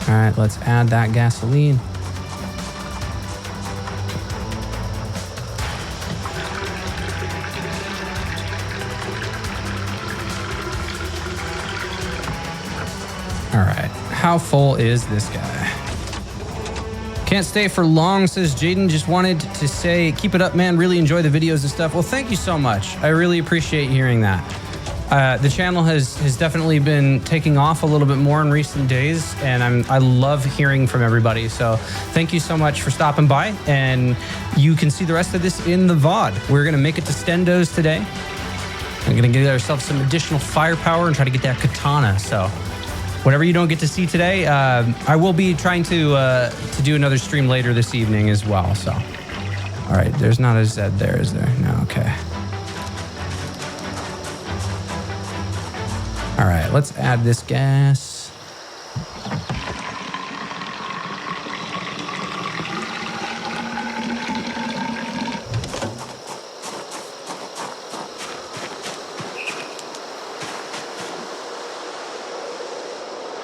All right, let's add that gasoline. All right, how full is this guy? Can't stay for long, says Jaden. Just wanted to say, keep it up, man. Really enjoy the videos and stuff. Well, thank you so much. I really appreciate hearing that. The channel has definitely been taking off a little bit more in recent days, and I love hearing from everybody. So thank you so much for stopping by, and you can see the rest of this in the VOD. We're gonna make it to Stendos today. We're gonna give ourselves some additional firepower and try to get that katana. So whatever you don't get to see today, I will be trying to do another stream later this evening as well. So, all right, there's not a Z there, is there? No, okay. All right, let's add this gas.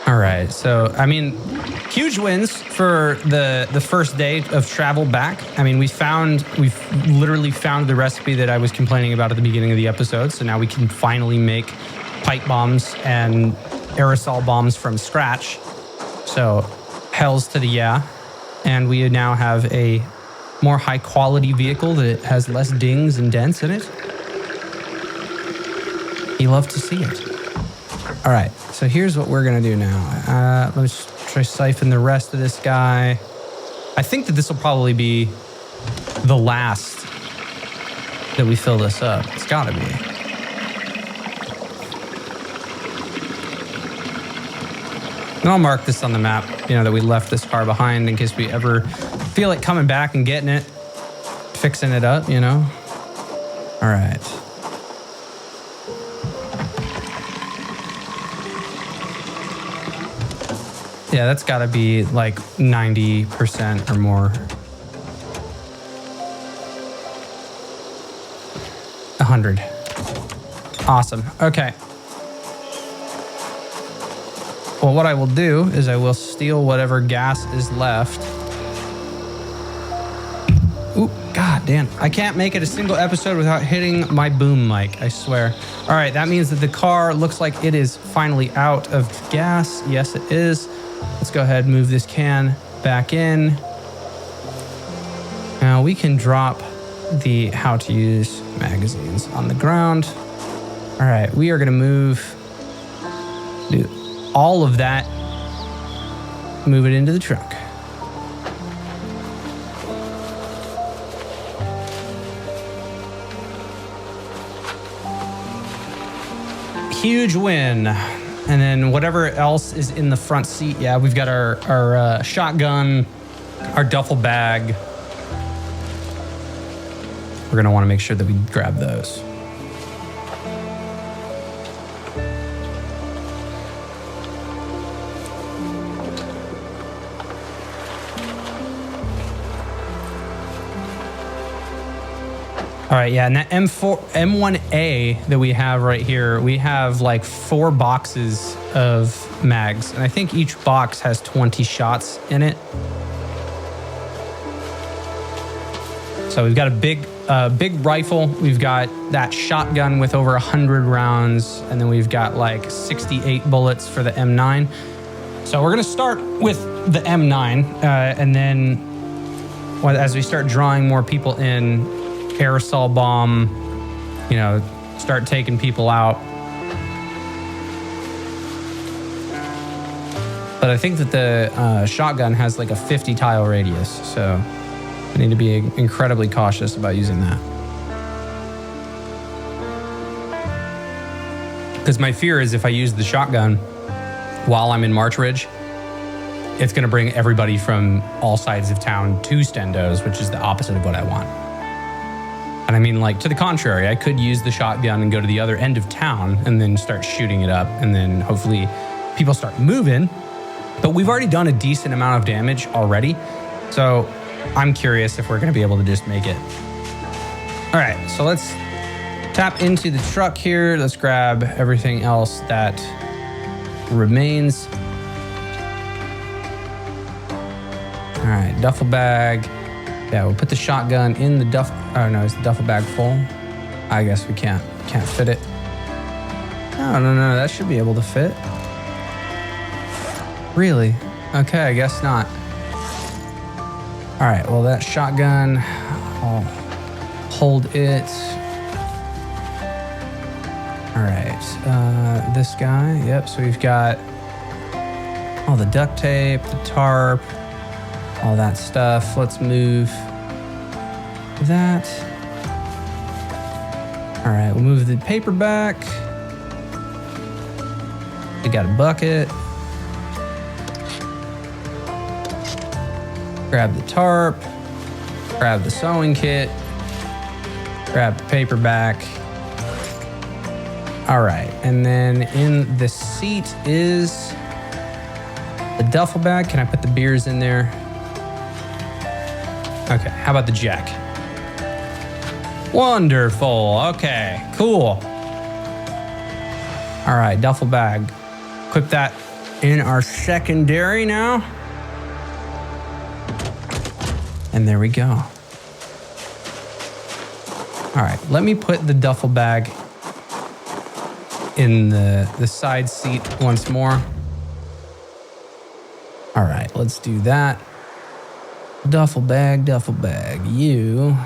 All right, so, I mean, huge wins for the first day of travel back. I mean, we've literally found the recipe that I was complaining about at the beginning of the episode. So now we can finally make pipe bombs and aerosol bombs from scratch. So hells to the yeah. And we now have a more high quality vehicle that has less dings and dents in it. You love to see it. All right, so here's what we're gonna do now. Let's try siphon the rest of this guy. I think that this will probably be the last that we fill this up. It's gotta be. And I'll mark this on the map, that we left this car behind in case we ever feel like coming back and getting it, fixing it up, All right. Yeah, that's got to be like 90% or more. 100. Awesome. Okay. Well, what I will do is I will steal whatever gas is left. Oop, god damn. I can't make it a single episode without hitting my boom mic, I swear. All right, that means that the car looks like it is finally out of gas. Yes, it is. Let's go ahead and move this can back in. Now we can drop the how to use magazines on the ground. All right, we are gonna do all of that, move it into the trunk. Huge win. And then whatever else is in the front seat. Yeah, we've got our shotgun, our duffel bag. We're gonna wanna make sure that we grab those. All right, yeah, and that M1A that we have right here, we have like 4 boxes of mags, and I think each box has 20 shots in it. So we've got a big rifle, we've got that shotgun with over 100 rounds, and then we've got like 68 bullets for the M9. So we're gonna start with the M9, and then as we start drawing more people in, aerosol bomb, you know, start taking people out. But I think that the shotgun has like a 50 tile radius, so I need to be incredibly cautious about using that. Because my fear is if I use the shotgun while I'm in March Ridge, it's gonna bring everybody from all sides of town to Stendos, which is the opposite of what I want. And I mean, like, to the contrary, I could use the shotgun and go to the other end of town and then start shooting it up, and then hopefully people start moving. But we've already done a decent amount of damage already, so I'm curious if we're gonna be able to just make it. All right, so let's tap into the truck here. Let's grab everything else that remains. All right, duffel bag. Yeah, we'll put the shotgun in the duffel. Oh no, is the duffel bag full? I guess we can't fit it. No, that should be able to fit. Really? Okay, I guess not. All right, well that shotgun, I'll hold it. All right, this guy, yep, so we've got all the duct tape, the tarp, all that stuff. Let's move that. All right, we'll move the paper back. We got a bucket. Grab the tarp, grab the sewing kit, grab the paper back. All right, and then in the seat is the duffel bag. Can I put the beers in there? Okay, how about the jack? Wonderful, okay, cool. All right, duffel bag. Equip that in our secondary now. And there we go. All right, let me put the duffel bag in the side seat once more. All right, let's do that. Duffel bag, you.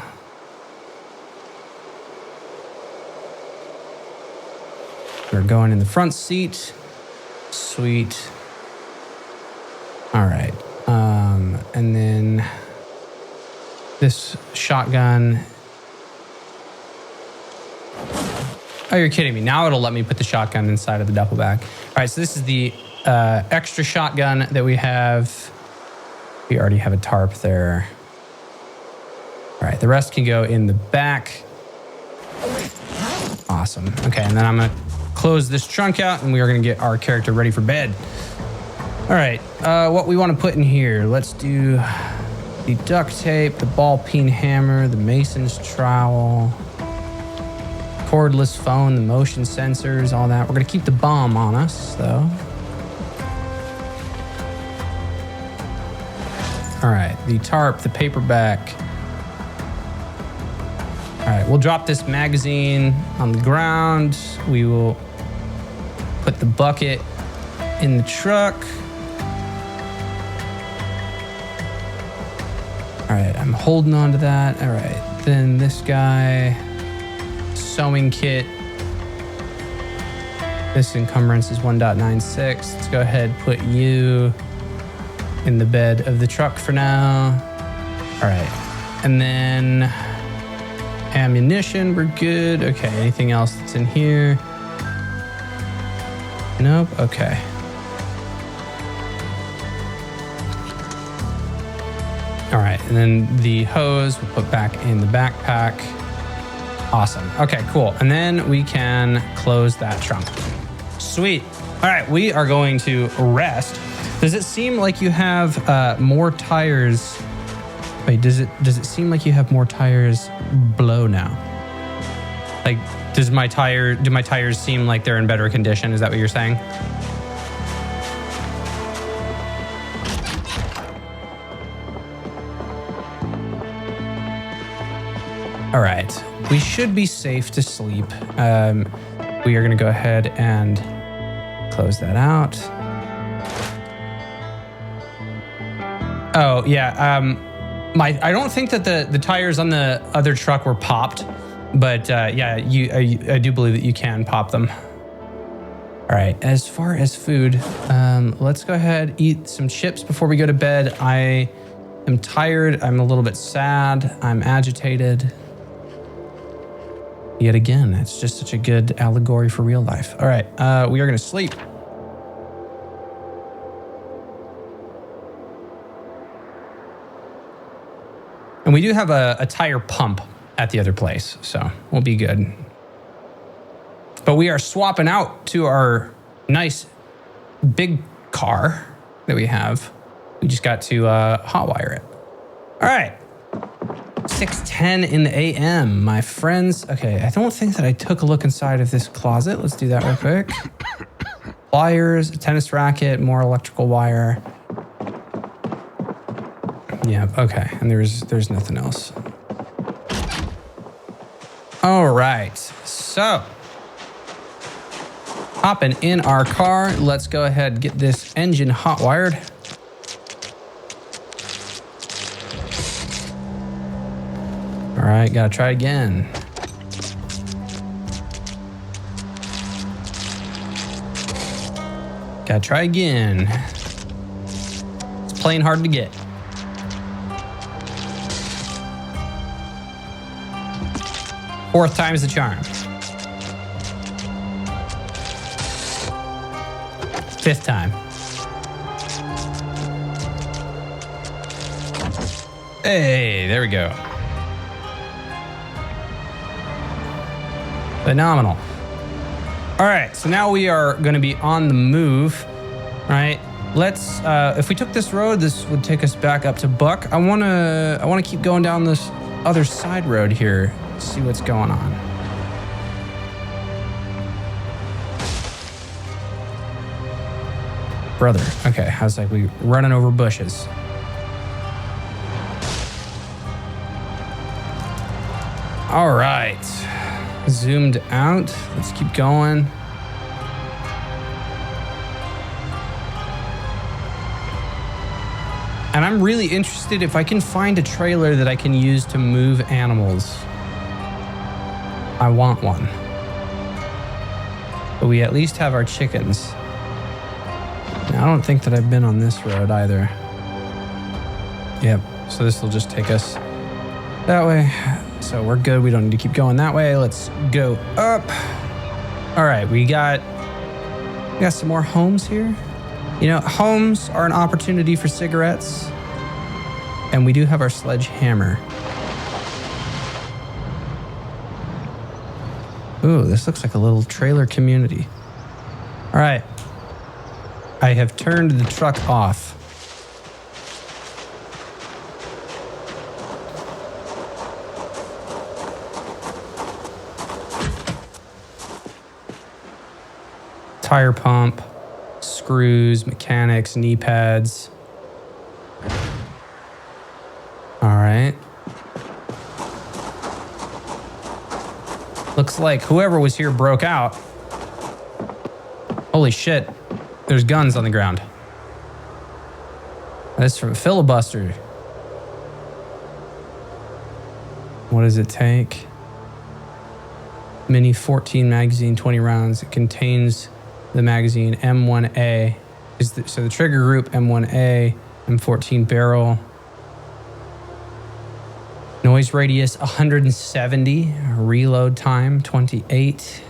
We're going in the front seat. Sweet. All right. And then this shotgun. Oh, you're kidding me. Now it'll let me put the shotgun inside of the duffel bag. All right, so this is the extra shotgun that we have. We already have a tarp there. All right, the rest can go in the back. Awesome. Okay, and then I'm gonna close this trunk out and we are gonna get our character ready for bed. All right, what we wanna put in here. Let's do the duct tape, the ball peen hammer, the mason's trowel. cordless phone, the motion sensors, all that. We're gonna keep the bomb on us, though. All right, the tarp, the paperback. All right, we'll drop this magazine on the ground. We will put the bucket in the truck. All right, I'm holding on to that. All right, then this guy, sewing kit. This encumbrance is 1.96. Let's go ahead, put you in the bed of the truck for now. All right, and then ammunition, we're good. Okay, anything else that's in here? Nope, okay. All right, and then the hose we'll put back in the backpack. Awesome, okay, cool. And then we can close that trunk. Sweet. All right, we are going to rest. Does it seem like you have more tires? Wait, does it seem like you have more tires below now? Like, do my tires seem like they're in better condition? Is that what you're saying? All right, we should be safe to sleep. We are gonna go ahead and close that out. Oh yeah, I don't think that the tires on the other truck were popped, but yeah, I do believe that you can pop them. All right, as far as food, let's go ahead, eat some chips before we go to bed. I am tired, I'm a little bit sad, I'm agitated. Yet again, it's just such a good allegory for real life. All right, we are gonna sleep. And we do have a tire pump at the other place, so we'll be good. But we are swapping out to our nice big car that we have. We just got to hotwire it. All right, 6:10 in the a.m., my friends. Okay, I don't think that I took a look inside of this closet. Let's do that real quick. Pliers, a tennis racket, more electrical wire. Yeah, okay, and there's nothing else. All right, so hopping in our car, let's go ahead and get this engine hot wired. All right, gotta try again. Gotta try again. It's playing hard to get. Fourth time's the charm. Fifth time. Hey, there we go. Phenomenal. All right, so now we are going to be on the move. All right, let's. If we took this road, this would take us back up to Buck. I wanna keep going down this other side road here. See what's going on. Brother, okay, I was like, we running over bushes. All right, zoomed out. Let's keep going. And I'm really interested if I can find a trailer that I can use to move animals. I want one. But we at least have our chickens. Now, I don't think that I've been on this road either. Yep, so this will just take us that way. So we're good, we don't need to keep going that way. Let's go up. All right, we got some more homes here. You know, homes are an opportunity for cigarettes. And we do have our sledgehammer. Ooh, this looks like a little trailer community. All right. I have turned the truck off. Tire pump, screws, mechanics, knee pads. All right. Looks like whoever was here broke out. Holy shit. There's guns on the ground. That's from Filibuster. What does it take? Mini 14 magazine, 20 rounds. It contains the magazine M1A. So the trigger group M1A, M14 barrel. Noise radius 170. Reload time 28.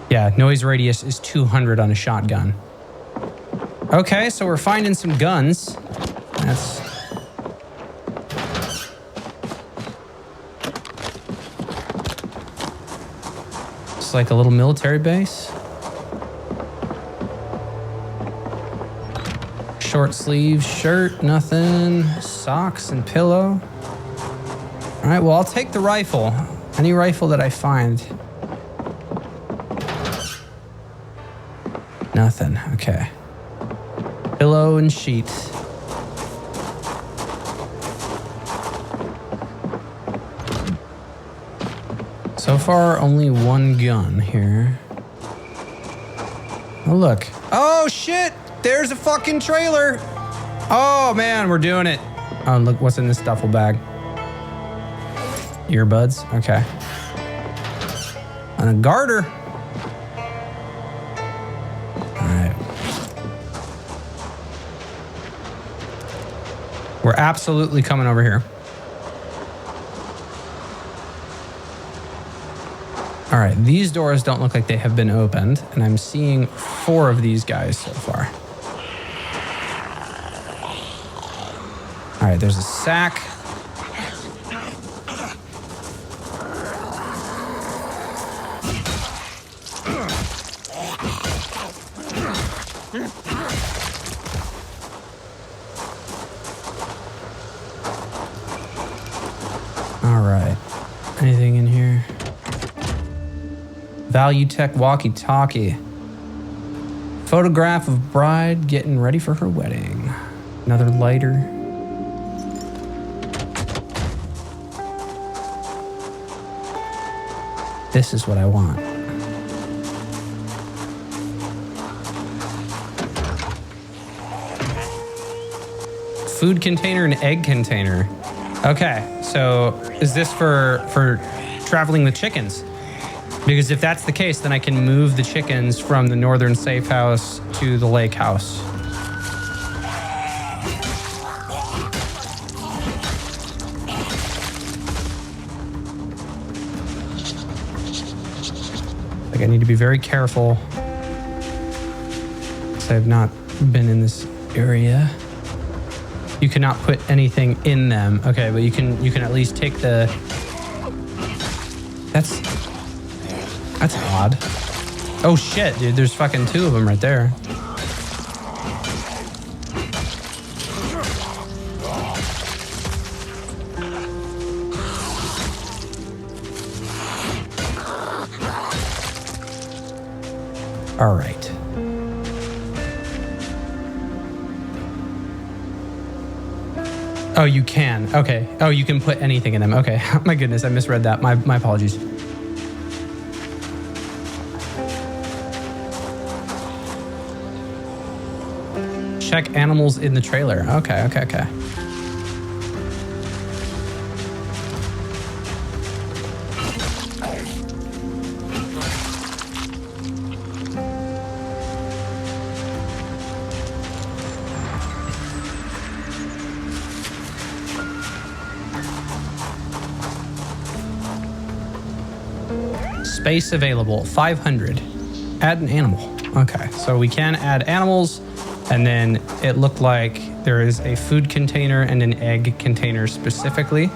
Yeah, noise radius is 200 on a shotgun. Okay, so we're finding some guns. That's... It's like a little military base. Short sleeve shirt, nothing. Socks and pillow. All right, well, I'll take the rifle. Any rifle that I find. Nothing, okay. Pillow and sheets. So far, only one gun here. Oh, look. Oh, shit! There's a fucking trailer! Oh, man, we're doing it. Oh, look, what's in this duffel bag? Earbuds? Okay. And a garter. Alright. We're absolutely coming over here. All right, these doors don't look like they have been opened, and I'm seeing 4 of these guys so far. All right, there's a sack. All right, anything in here? Value Tech walkie-talkie. Photograph of bride getting ready for her wedding. Another lighter. This is what I want. Food container and egg container. Okay, so is this for traveling with chickens? Because if that's the case, then I can move the chickens from the northern safe house to the lake house. Like, I need to be very careful, because I have not been in this area. You cannot put anything in them. Okay, but you can at least take the... That's odd. Oh shit, dude, there's fucking 2 of them right there. All right. Oh, you can. Okay. Oh, you can put anything in them. Okay. My goodness, I misread that. My apologies. Check animals in the trailer. Okay. Space available, 500. Add an animal. Okay, so we can add animals. And then it looked like there is a food container and an egg container specifically.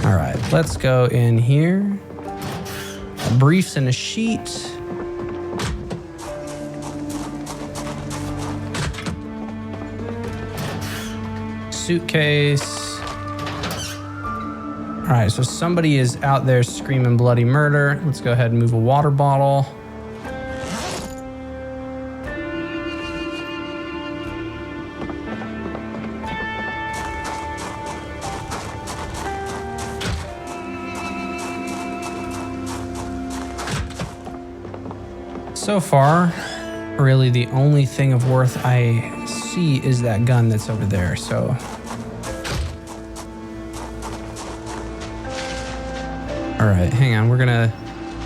All right, let's go in here. A briefs and a sheet. Suitcase. All right, so somebody is out there screaming bloody murder. Let's go ahead and move a water bottle. So far, really the only thing of worth I see is that gun that's over there, so. All right, hang on,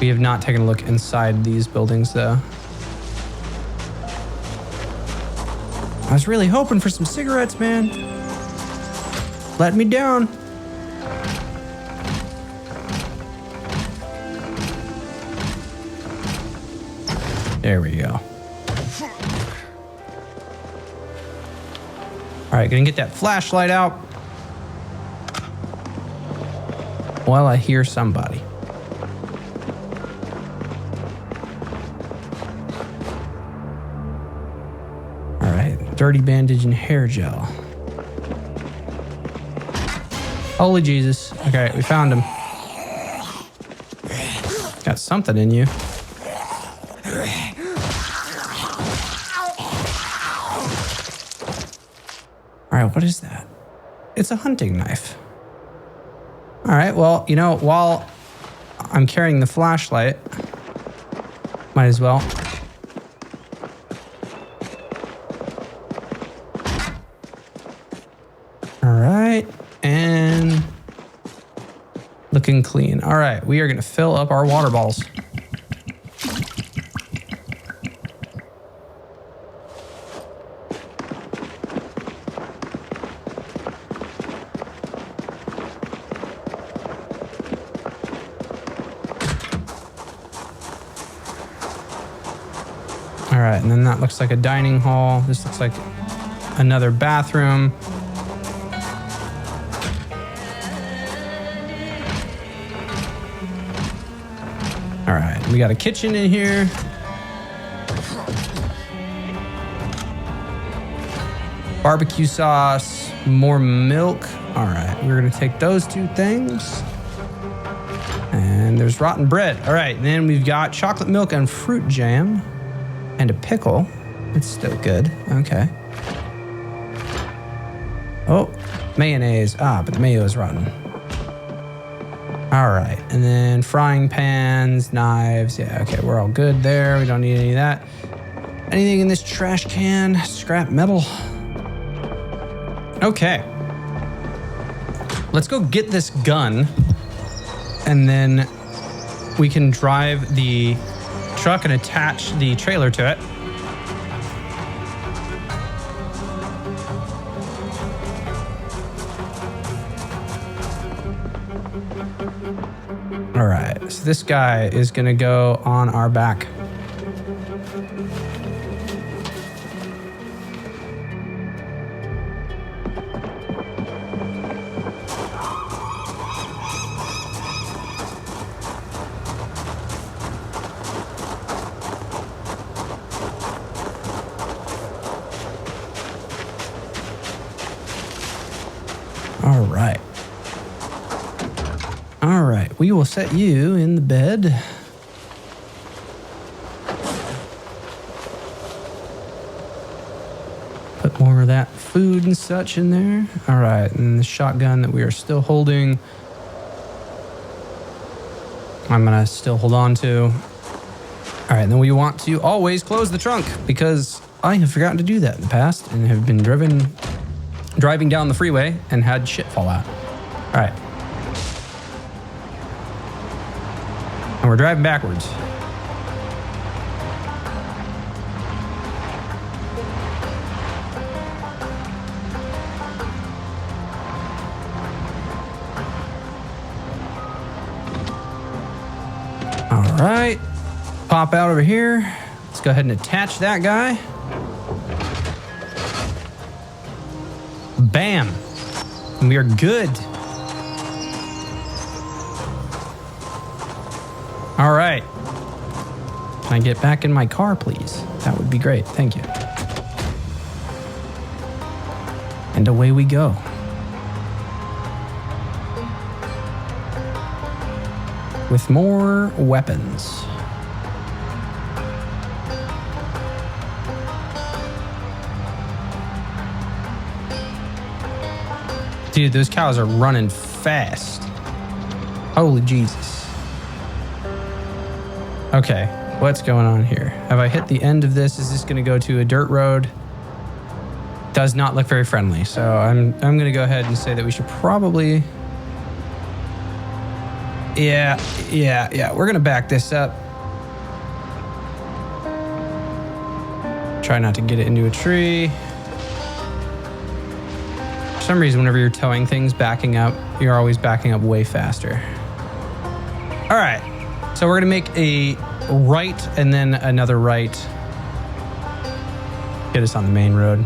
we have not taken a look inside these buildings though. I was really hoping for some cigarettes, man. Let me down. There we go. All right, gonna get that flashlight out while I hear somebody. All right, dirty bandage and hair gel. Holy Jesus. Okay, we found him. Got something in you. All right, what is that? It's a hunting knife. All right, well, you know, while I'm carrying the flashlight, might as well. All right, and looking clean. All right, we are gonna fill up our water bottles. All right, and then that looks like a dining hall. This looks like another bathroom. All right, we got a kitchen in here. Barbecue sauce, more milk. All right, we're gonna take those two things. And there's rotten bread. All right, and then we've got chocolate milk and fruit jam. And a pickle. It's still good. Okay. Oh, mayonnaise. Ah, but the mayo is rotten. All right. And then frying pans, knives. Yeah, okay. We're all good there. We don't need any of that. Anything in this trash can? Scrap metal. Okay. Let's go get this gun. And then we can drive the truck and attach the trailer to it. All right, so this guy is gonna go on our back. All right, we will set you in the bed. Put more of that food and such in there. All right, and the shotgun that we are still holding, I'm gonna still hold on to. All right, then we want to always close the trunk because I have forgotten to do that in the past and have been driving down the freeway and had shit fall out. All right. And we're driving backwards. All right. Pop out over here. Let's go ahead and attach that guy. Bam. And we are good. All right. Can I get back in my car, please? That would be great. Thank you. And away we go. with more weapons. Dude, those cows are running fast. Holy Jesus. Okay, what's going on here? Have I hit the end of this? Is this gonna go to a dirt road? Does not look very friendly. So I'm gonna go ahead and say that we should probably... Yeah. We're gonna back this up. Try not to get it into a tree. For some reason, whenever you're towing things, backing up, you're always backing up way faster. All right, so we're gonna make a right and then another right. Get us on the main road.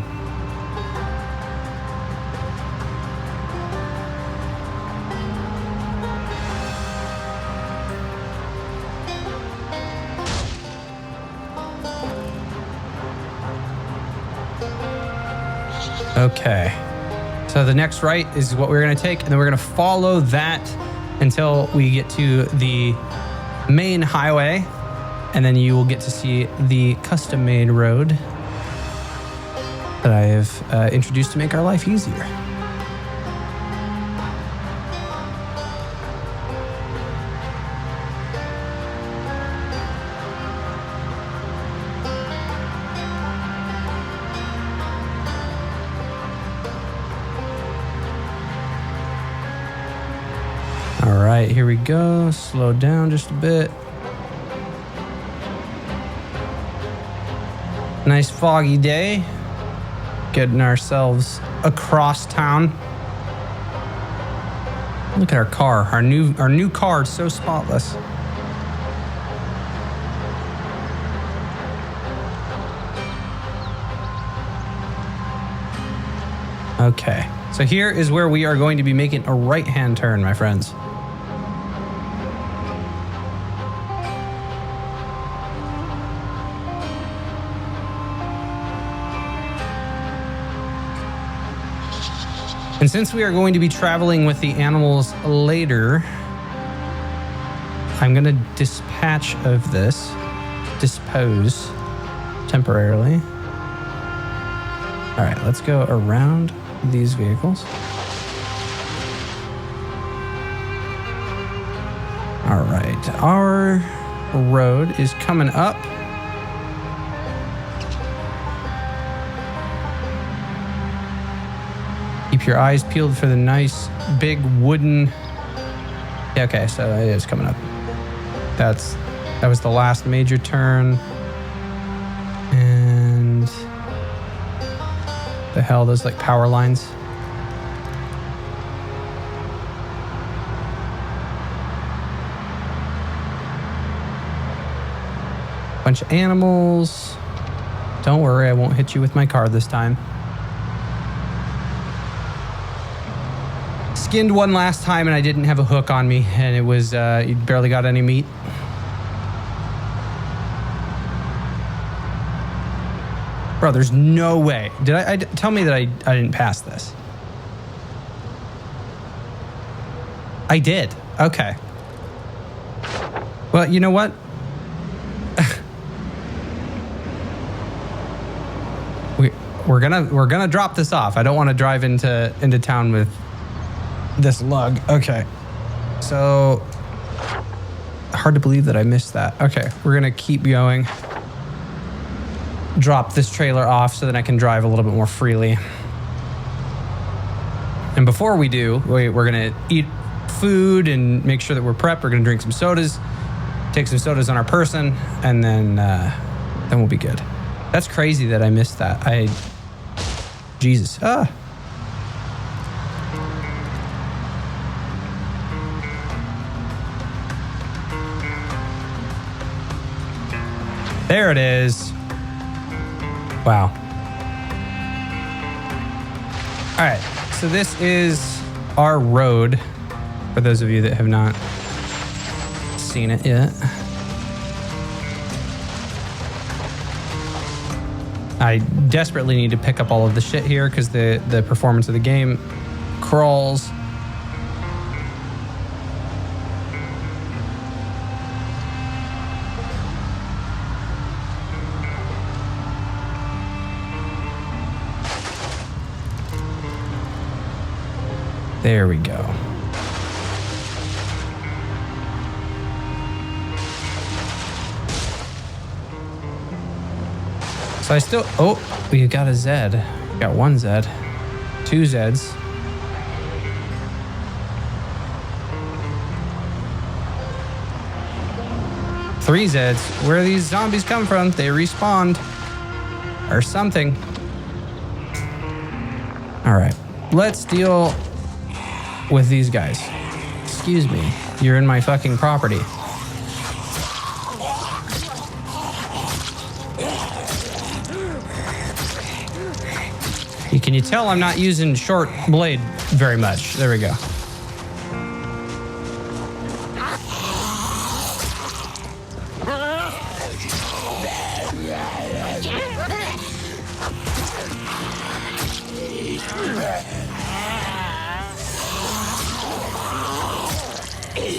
Okay, so the next right is what we're gonna take, and then we're gonna follow that until we get to the main highway, and then you will get to see the custom-made road that I have introduced to make our life easier. All right, here we go. Slow down just a bit. Nice foggy day. Getting ourselves across town. Look at our car. Our new car is so spotless. Okay, so here is where we are going to be making a right-hand turn, my friends. And since we are going to be traveling with the animals later, I'm going to dispose temporarily. All right, let's go around these vehicles. All right, our road is coming up. Keep your eyes peeled for the nice big wooden... Yeah, okay, so it is coming up. That was the last major turn. And the hell, those like power lines. Bunch of animals. Don't worry, I won't hit you with my car this time. Skinned one last time and I didn't have a hook on me, and it was you barely got any meat. Bro, there's no way. Did I tell me that I didn't pass this? I did. Okay. Well, you know what? we're gonna drop this off. I don't want to drive into town with this lug. Okay, so hard to believe that I missed that. Okay, we're gonna keep going. Drop this trailer off so that I can drive a little bit more freely. And before we do, we're gonna eat food and make sure that we're prepped. We're gonna drink some sodas, take some sodas on our person, and then we'll be good. That's crazy that I missed that. Jesus. There it is. Wow. All right, so this is our road, for those of you that have not seen it yet. I desperately need to pick up all of the shit here because the performance of the game crawls. There we go. So I still... Oh, we got a Zed. Got one Zed. Two Zeds. Three Zeds. Where these zombies come from? They respawned. Or something. Alright. Let's deal with these guys. Excuse me. You're in my fucking property. Can you tell I'm not using short blade very much? There we go.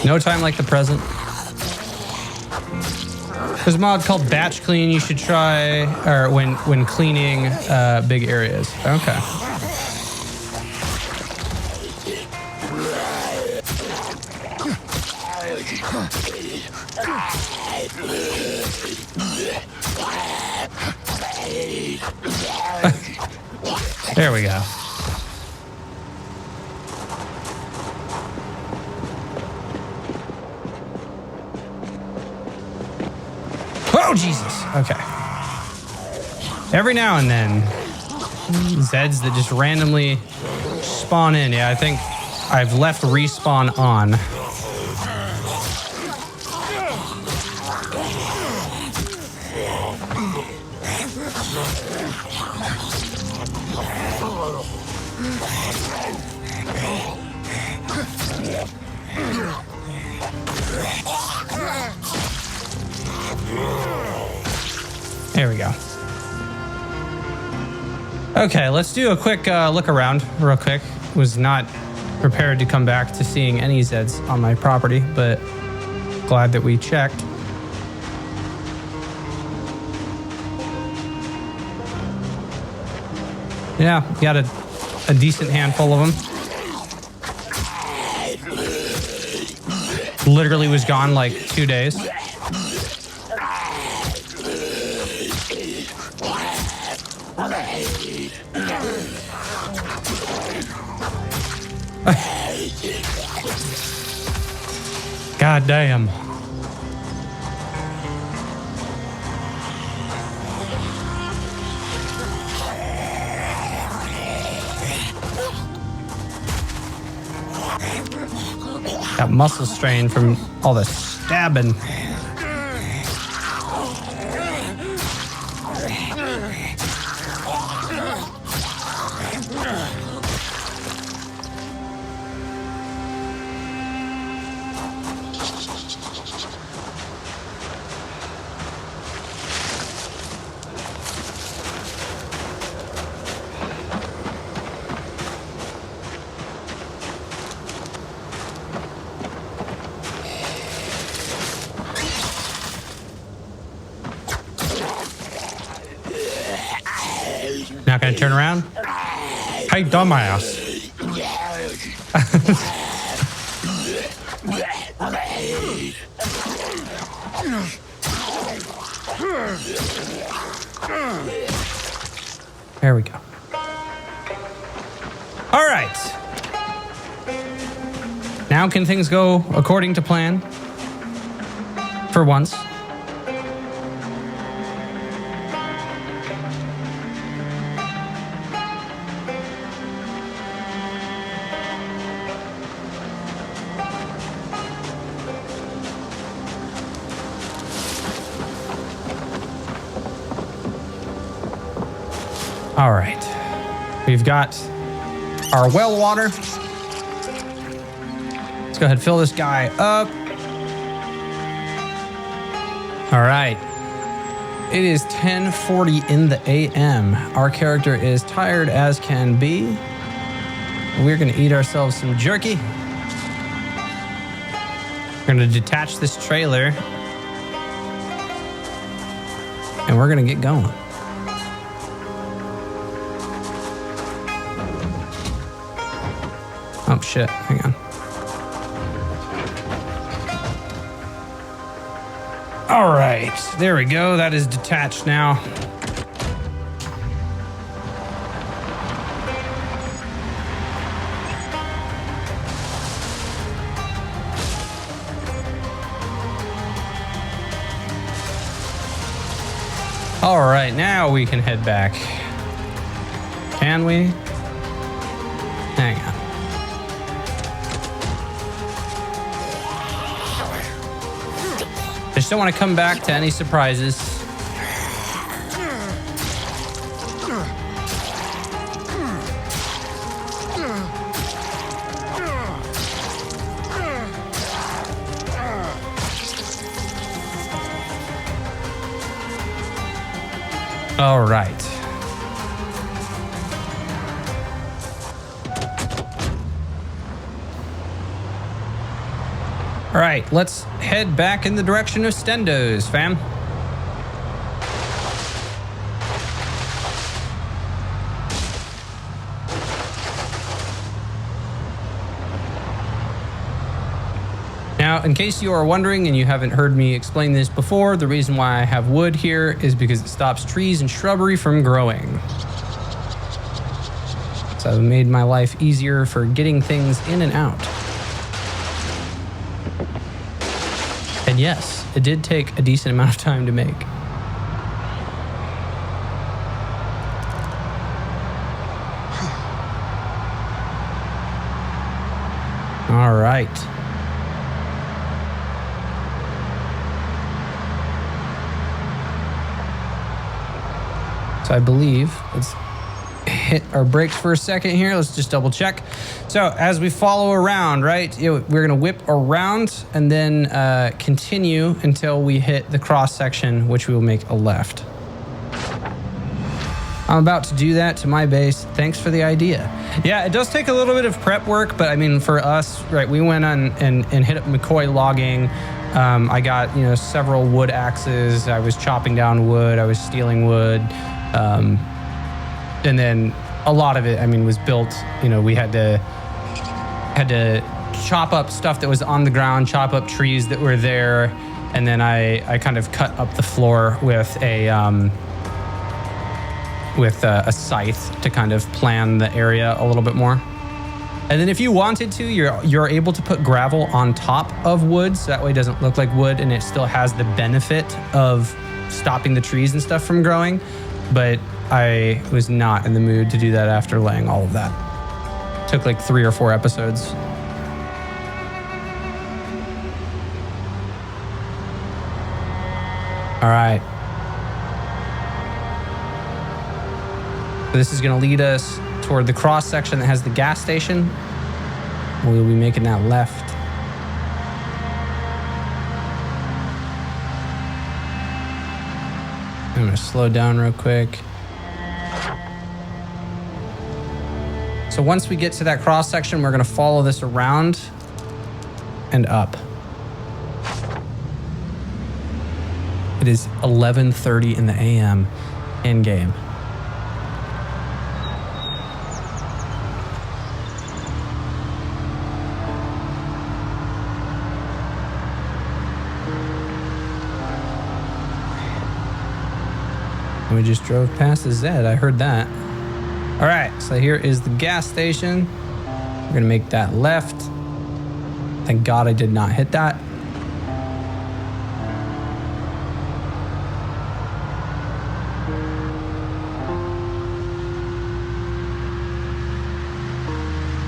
No time like the present. There's a mod called Batch Clean you should try, or when cleaning big areas. Okay. There we go. Oh, Jesus. Okay. Every now and then, Zeds that just randomly spawn in. Yeah, I think I've left respawn on. There we go. Okay, let's do a quick look around real quick. Was not prepared to come back to seeing any Zeds on my property, but glad that we checked. Yeah, got a decent handful of them. Literally was gone like 2 days. God damn. Got muscle strain from all the stabbing. Not gonna turn around? Hey, dumbass. There we go. All right. Now can things go according to plan? For once. All right, we've got our well water. Let's go ahead and fill this guy up. All right, it is 10:40 in the a.m. Our character is tired as can be. We're gonna eat ourselves some jerky. We're gonna detach this trailer and we're gonna get going. Oh, shit. Hang on. All right. There we go. That is detached now. All right, now we can head back. Can we? Hang on. I just don't want to come back to any surprises. All right. All right, let's head back in the direction of Stendos, fam. Now, in case you are wondering and you haven't heard me explain this before, the reason why I have wood here is because it stops trees and shrubbery from growing. So I've made my life easier for getting things in and out. And yes, it did take a decent amount of time to make. All right. So I believe, let's hit our brakes for a second here. Let's just double check. So as we follow around, right, we're going to whip around and then continue until we hit the cross section, which we will make a left. I'm about to do that to my base. Thanks for the idea. Yeah, it does take a little bit of prep work, but I mean, for us, right, we went on and hit up McCoy logging. I got, several wood axes. I was chopping down wood. I was stealing wood. And then a lot of it, was built, we had to chop up stuff that was on the ground, chop up trees that were there. And then I kind of cut up the floor with a scythe to kind of plan the area a little bit more. And then if you wanted to, you're able to put gravel on top of wood, so that way it doesn't look like wood and it still has the benefit of stopping the trees and stuff from growing. But I was not in the mood to do that after laying all of that. Took like 3 or 4 episodes. All right. So this is going to lead us toward the cross section that has the gas station. We'll be making that left. I'm going to slow down real quick. So once we get to that cross section, we're going to follow this around and up. It is 11:30 in the AM in game. We just drove past the Z. I heard that. All right, so here is the gas station. We're gonna make that left. Thank God I did not hit that.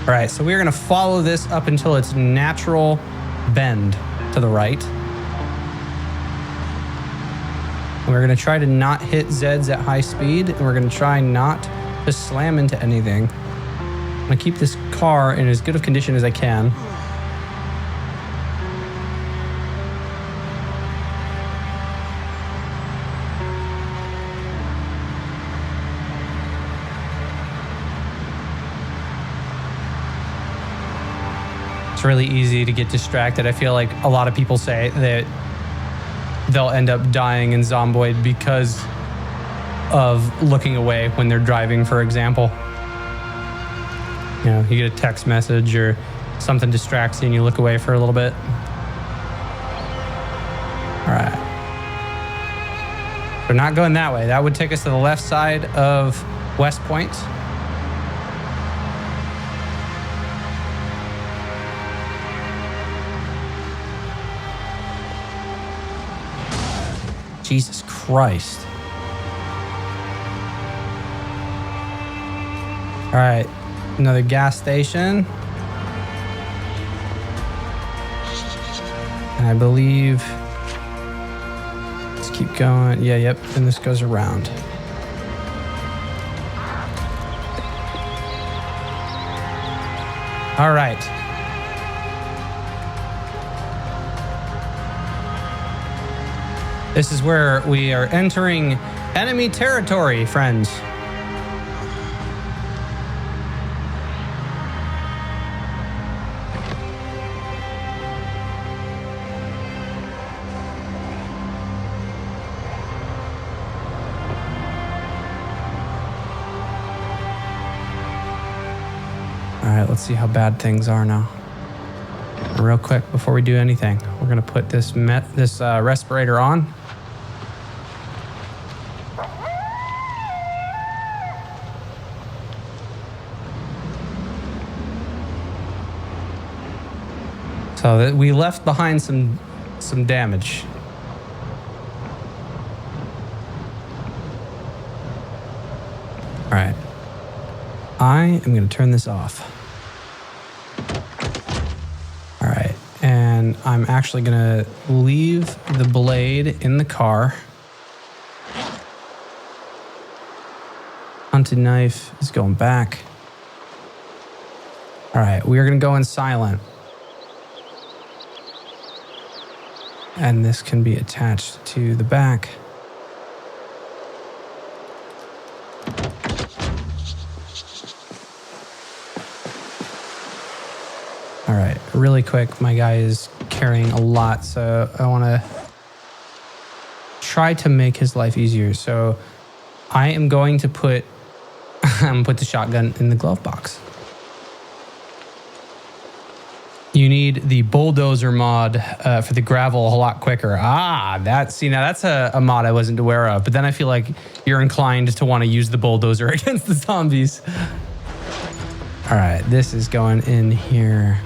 All right, so we're gonna follow this up until its natural bend to the right. We're going to try to not hit Zeds at high speed, and we're going to try not to slam into anything. I'm going to keep this car in as good of condition as I can. It's really easy to get distracted. I feel like a lot of people say that they'll end up dying in Zomboid because of looking away when they're driving, for example. You know, you get a text message or something distracts you and you look away for a little bit. All right. We're not going that way. That would take us to the left side of West Point. Jesus Christ. All right, another gas station. And I believe, let's keep going. Yeah, yep, and this goes around. All right. This is where we are entering enemy territory, friends. All right, let's see how bad things are now. Real quick before we do anything, we're gonna put this respirator on. So that we left behind some damage. All right, I am going to turn this off. All right, and I'm actually going to leave the blade in the car. Hunting knife is going back. All right, we are going to go in silent. And this can be attached to the back. All right, really quick, my guy is carrying a lot, so I want to try to make his life easier. So I am going to put the shotgun in the glove box. You need the bulldozer mod for the gravel a lot quicker. Now that's a mod I wasn't aware of. But then I feel like you're inclined to want to use the bulldozer against the zombies. All right, this is going in here.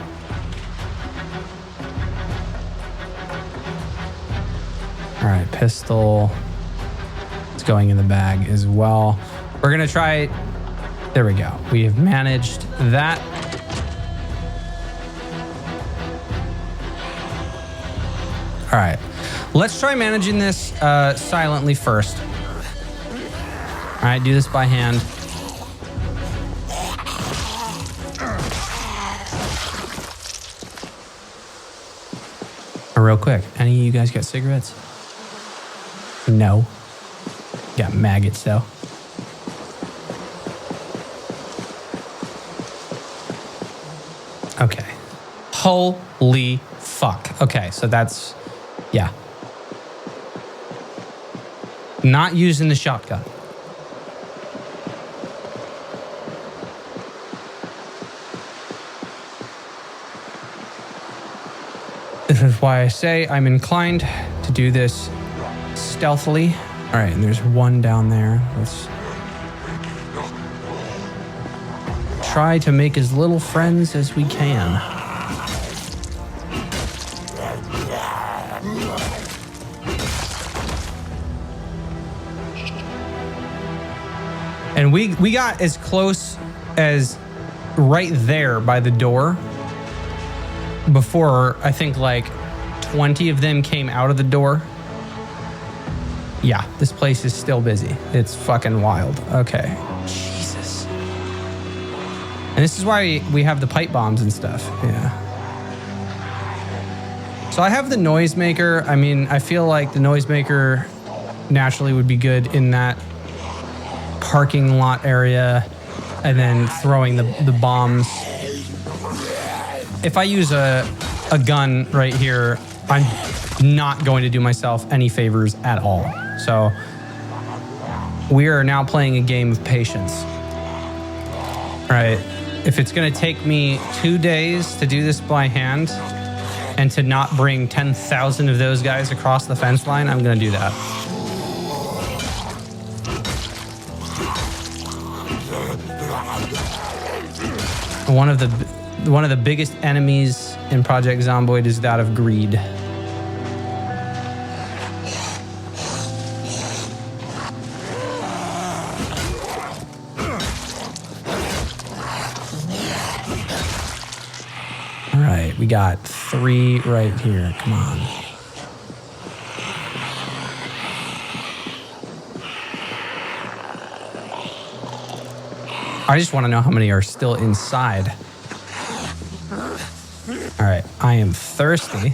All right, pistol. It's going in the bag as well. We're gonna try. There we go. We have managed that. All right, let's try managing this silently first. All right, do this by hand. Real quick, any of you guys got cigarettes? No. Got maggots though. Okay. Holy fuck. Okay, so that's... Yeah. Not using the shotgun. This is why I say I'm inclined to do this stealthily. All right, and there's one down there. Let's try to make as little friends as we can. And we got as close as right there by the door before I think like 20 of them came out of the door. Yeah, this place is still busy. It's fucking wild. Okay. Jesus. And this is why we have the pipe bombs and stuff. Yeah. So I have the noisemaker. I mean, I feel like the noisemaker naturally would be good in that parking lot area, and then throwing the bombs. If I use a gun right here, I'm not going to do myself any favors at all. So we are now playing a game of patience. All right, if it's going to take me 2 days to do this by hand and to not bring 10,000 of those guys across the fence line, I'm going to do that. One of the biggest enemies in Project Zomboid is that of greed. All right, we got 3 right here. Come on. I just want to know how many are still inside. All right, I am thirsty.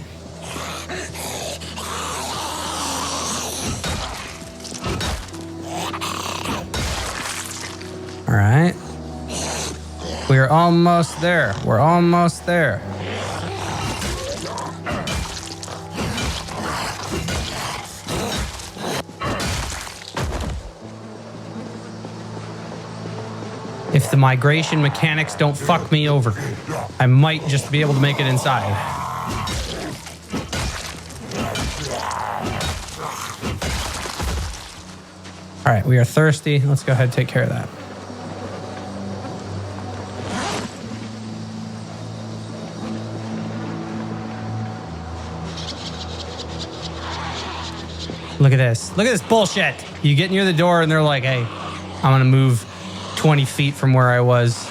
All right. We're almost there. We're almost there. If the migration mechanics don't fuck me over, I might just be able to make it inside. All right, we are thirsty. Let's go ahead and take care of that. Look at this. Look at this bullshit. You get near the door and they're like, hey, I'm going to move 20 feet from where I was.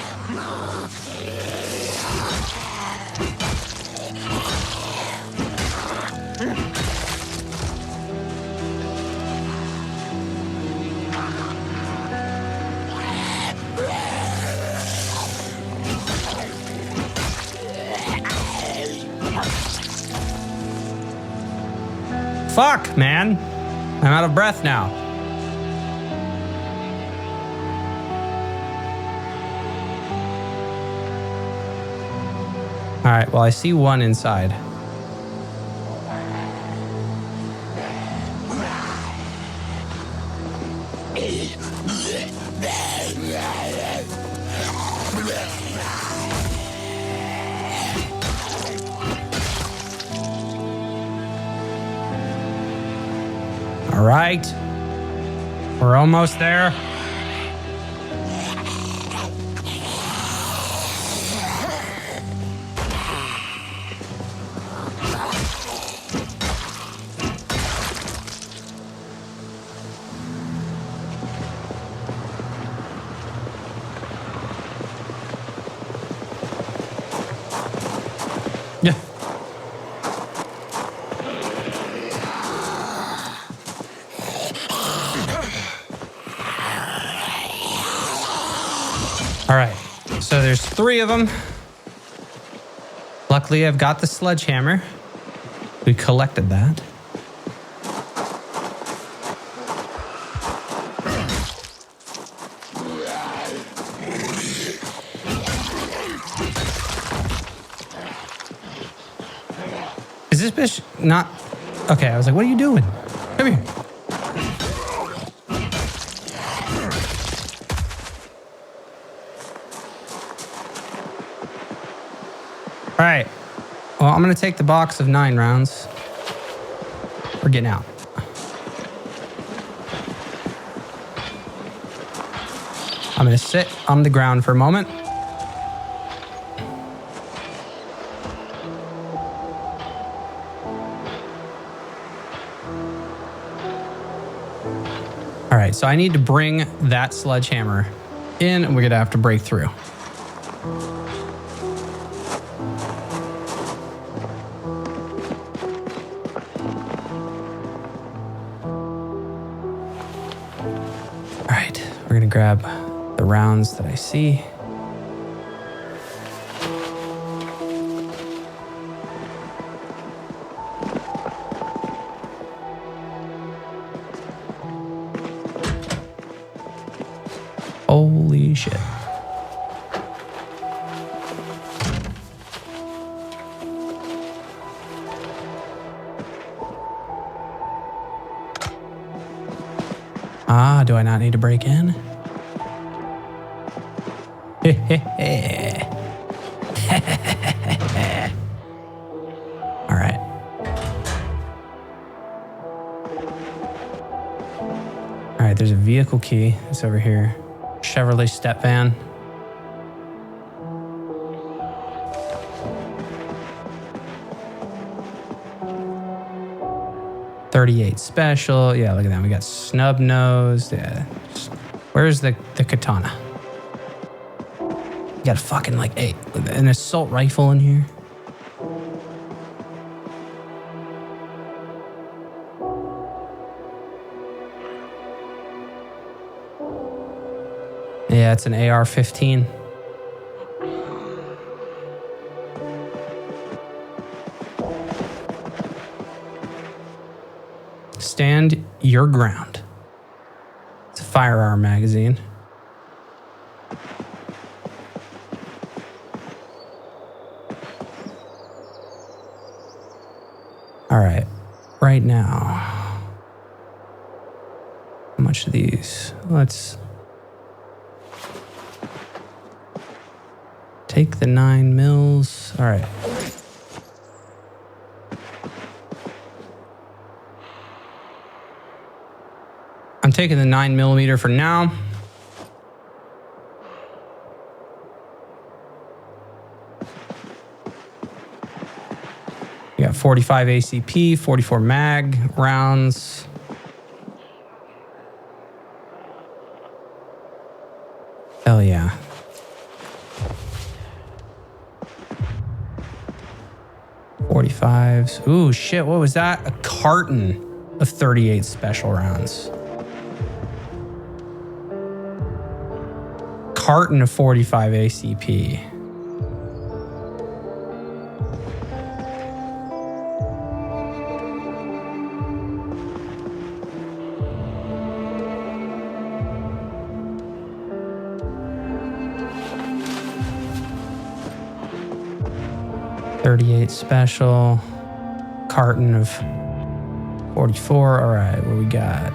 Fuck, man. I'm out of breath now. All right, well, I see one inside. All right, we're almost there. Yeah. All right, so there's 3 of them. Luckily, I've got the sledgehammer. We collected that. Is this bitch not... Okay, I was like, what are you doing? Come here. All right. Well, I'm going to take the box of 9 rounds. We're getting out. I'm going to sit on the ground for a moment. All right, so I need to bring that sledgehammer in, and we're going to have to break through. All right, we're going to grab the rounds that I see. Holy shit. Ah, do I not need to break in? All right. All right, there's a vehicle key. It's over here. Chevrolet step van. .38 special. Yeah, look at that. We got snub nose. Yeah. Where's the katana? You got a fucking an assault rifle in here. Yeah, it's an AR-15. Stand your ground. It's a firearm magazine. All right, right now, how much of these? Let's take the 9 mils. All right. I'm taking the 9mm for now. We got 45 ACP, 44 mag rounds. Hell yeah. .45s. Ooh, shit, what was that? A carton of 38 special rounds. Carton of 45 ACP. .38 special. Carton of 44. All right, what we got?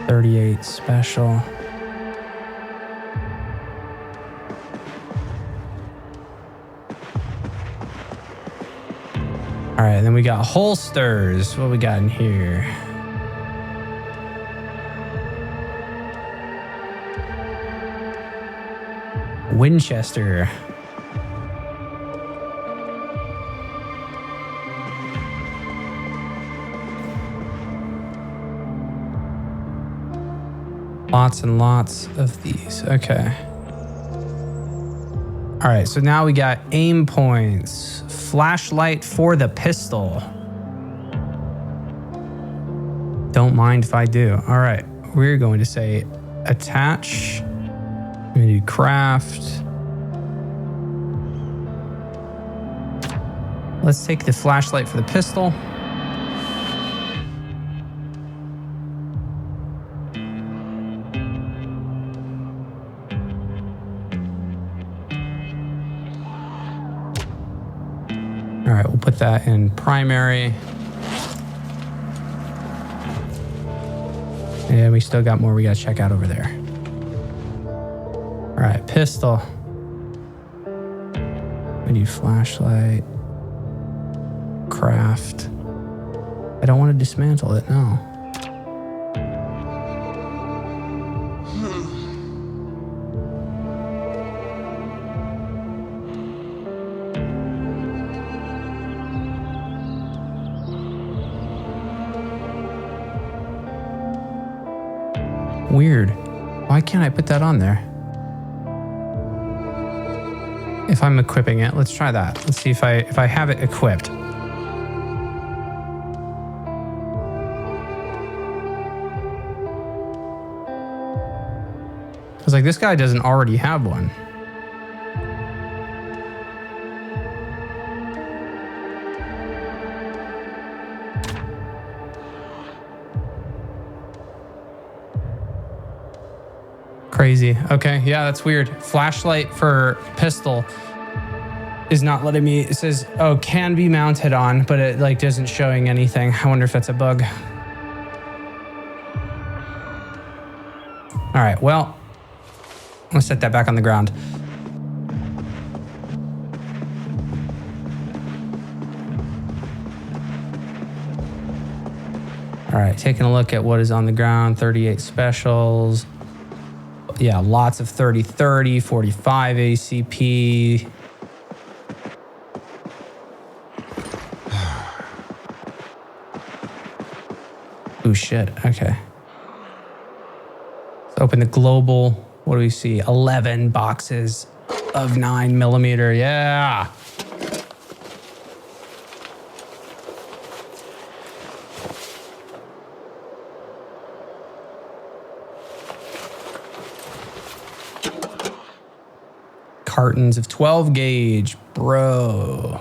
38 special. All right, then we got holsters. What we got in here? Winchester. Lots and lots of these. Okay. All right, so now we got aim points. Flashlight for the pistol. Don't mind if I do. All right, we're going to say attach. I'm going to do craft. Let's take the flashlight for the pistol. All right, we'll put that in primary. And we still got more we got to check out over there. All right, pistol. We do flashlight. Craft. I don't want to dismantle it, no. Weird. Why can't I put that on there? If I'm equipping it, let's try that. Let's see if I have it equipped. I was like, this guy doesn't already have one. Crazy. Okay, yeah, that's weird. Flashlight for pistol is not letting me. It says, oh, can be mounted on, but it like isn't showing anything. I wonder if that's a bug. All right, well, I'm gonna set that back on the ground. All right, taking a look at what is on the ground, 38 specials. Yeah, lots of 30-30, 45 ACP. Oh shit, okay. Let's open the global. What do we see? 11 boxes of 9mm, yeah. Cartons of 12 gauge, bro.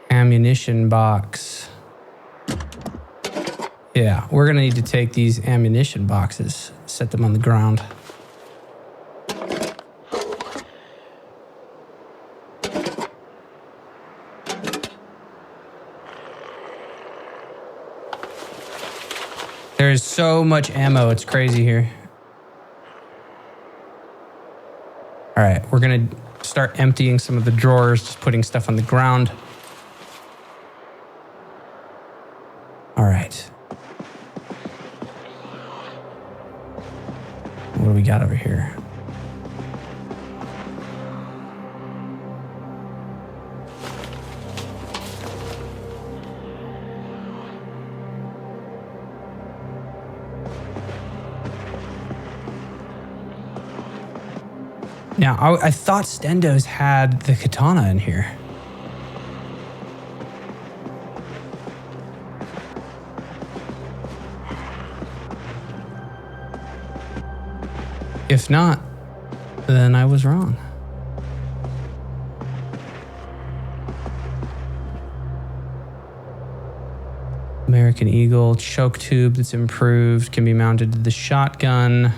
Ammunition box. Yeah, we're gonna need to take these ammunition boxes, set them on the ground. There's so much ammo, it's crazy here. All right, we're gonna start emptying some of the drawers, just putting stuff on the ground. All right. What do we got over here? Now, I thought Stendos had the katana in here. If not, then I was wrong. American Eagle choke tube that's improved, can be mounted to the shotgun.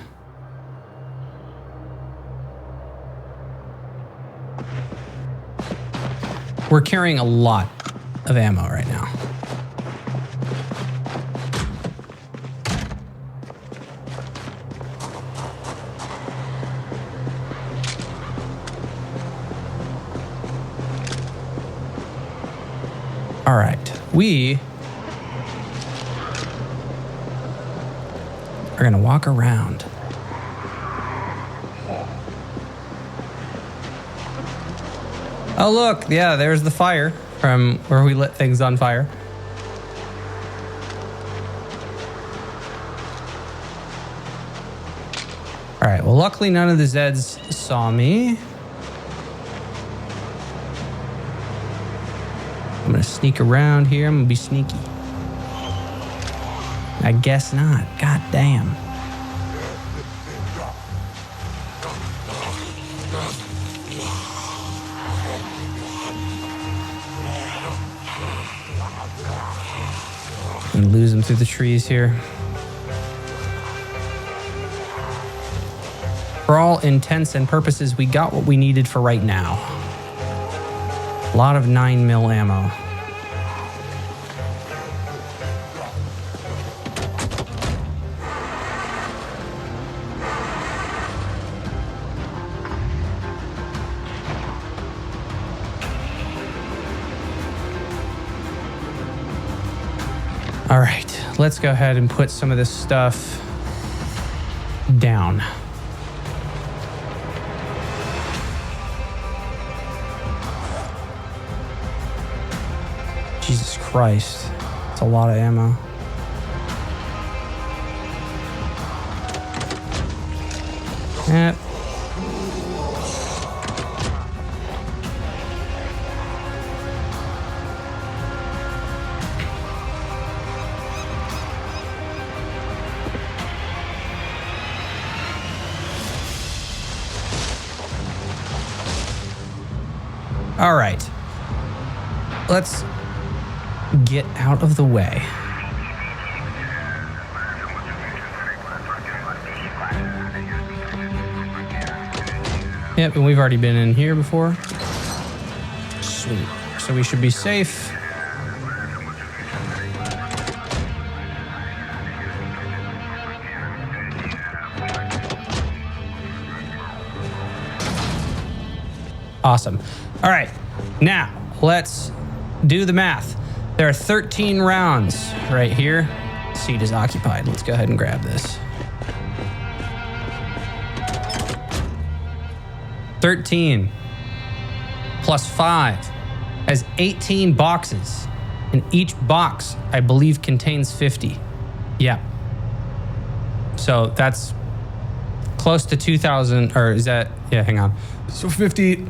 We're carrying a lot of ammo right now. All right, we are gonna walk around. Oh look, yeah, there's the fire from where we lit things on fire. All right, well luckily none of the Zeds saw me. I'm gonna sneak around here. I'm gonna be sneaky. I guess not. God damn. And lose them through the trees here. For all intents and purposes, we got what we needed for right now. A lot of 9mm ammo. All right, let's go ahead and put some of this stuff down. Jesus Christ, it's a lot of ammo. Yep. All right, let's get out of the way. Yep, and we've already been in here before. Sweet, so we should be safe. Awesome. All right, now let's do the math. There are 13 rounds right here. Seat is occupied. Let's go ahead and grab this. 13 plus 5 has 18 boxes. And each box, I believe, contains 50. Yeah. So that's close to 2,000, or is that, yeah, hang on. So 50,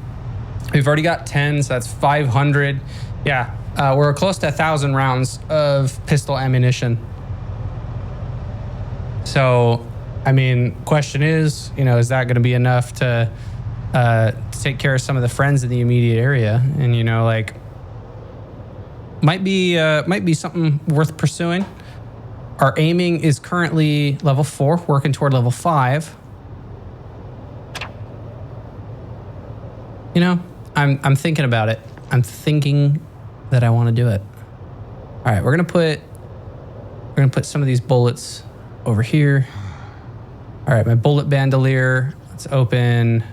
we've already got 10, so that's 500. Yeah, we're close to 1,000 rounds of pistol ammunition. So, I mean, question is, you know, is that going to be enough to take care of some of the friends in the immediate area? And, you know, like, might be something worth pursuing. Our aiming is currently level 4, working toward level 5. You know, I'm thinking about it. I'm thinking that I want to do it. All right, we're gonna put some of these bullets over here. All right, my bullet bandolier. Let's open.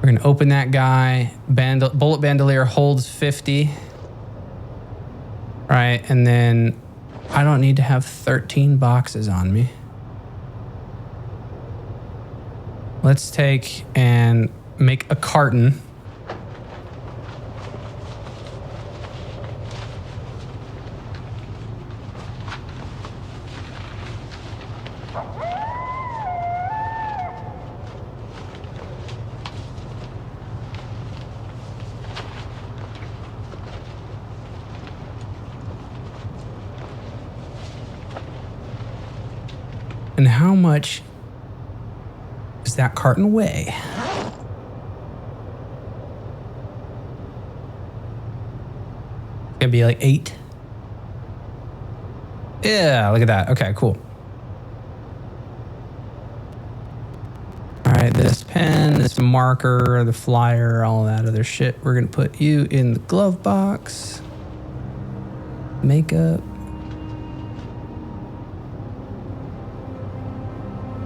We're gonna open that guy. Bullet bandolier holds 50. Right, and then I don't need to have 13 boxes on me. Let's take and make a carton. And how much does that carton weigh? It'd be like 8. Yeah, look at that. Okay, cool. All right, this pen, this marker, the flyer, all that other shit. We're gonna put you in the glove box. Makeup.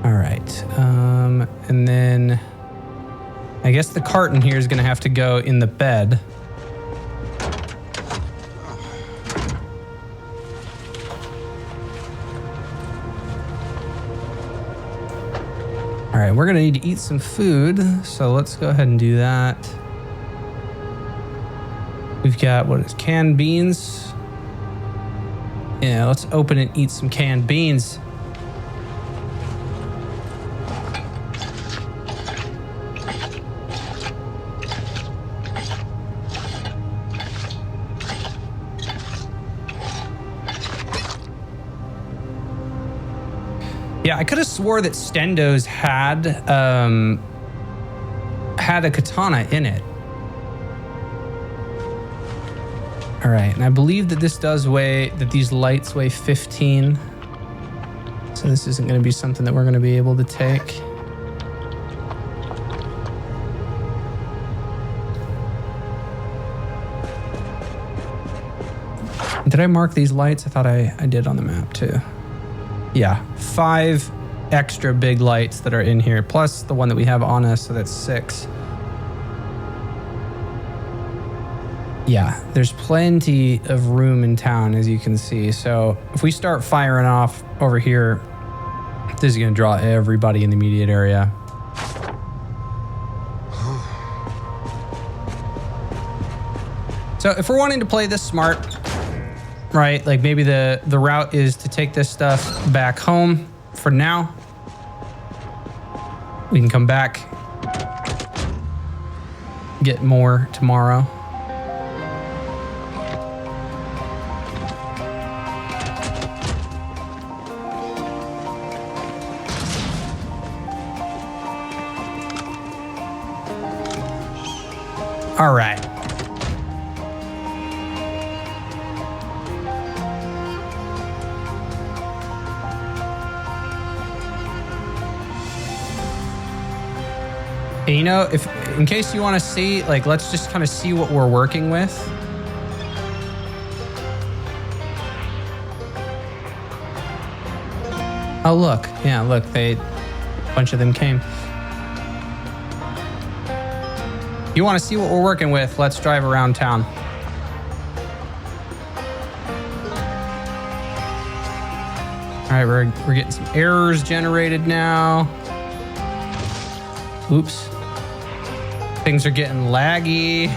All right, and then I guess the carton here is gonna have to go in the bed. All right, we're gonna need to eat some food, so let's go ahead and do that. We've got, what is canned beans? Yeah, let's open and eat some canned beans. Yeah, I could have swore that Stendos had a katana in it. All right, and I believe that this does weigh, that these lights weigh 15. So this isn't going to be something that we're going to be able to take. Did I mark these lights? I thought I did on the map too. Yeah, 5 extra big lights that are in here, plus the one that we have on us, so that's 6. Yeah, there's plenty of room in town, as you can see. So if we start firing off over here, this is gonna draw everybody in the immediate area. So if we're wanting to play this smart, right, like maybe the route is to take this stuff back home for now. We can come back, get more tomorrow. All right. And you know, if in case you want to see, like, let's just kind of see what we're working with. Oh, look. Yeah, look. A bunch of them came. You want to see what we're working with? Let's drive around town. All right, we're getting some errors generated now. Oops. Things are getting laggy.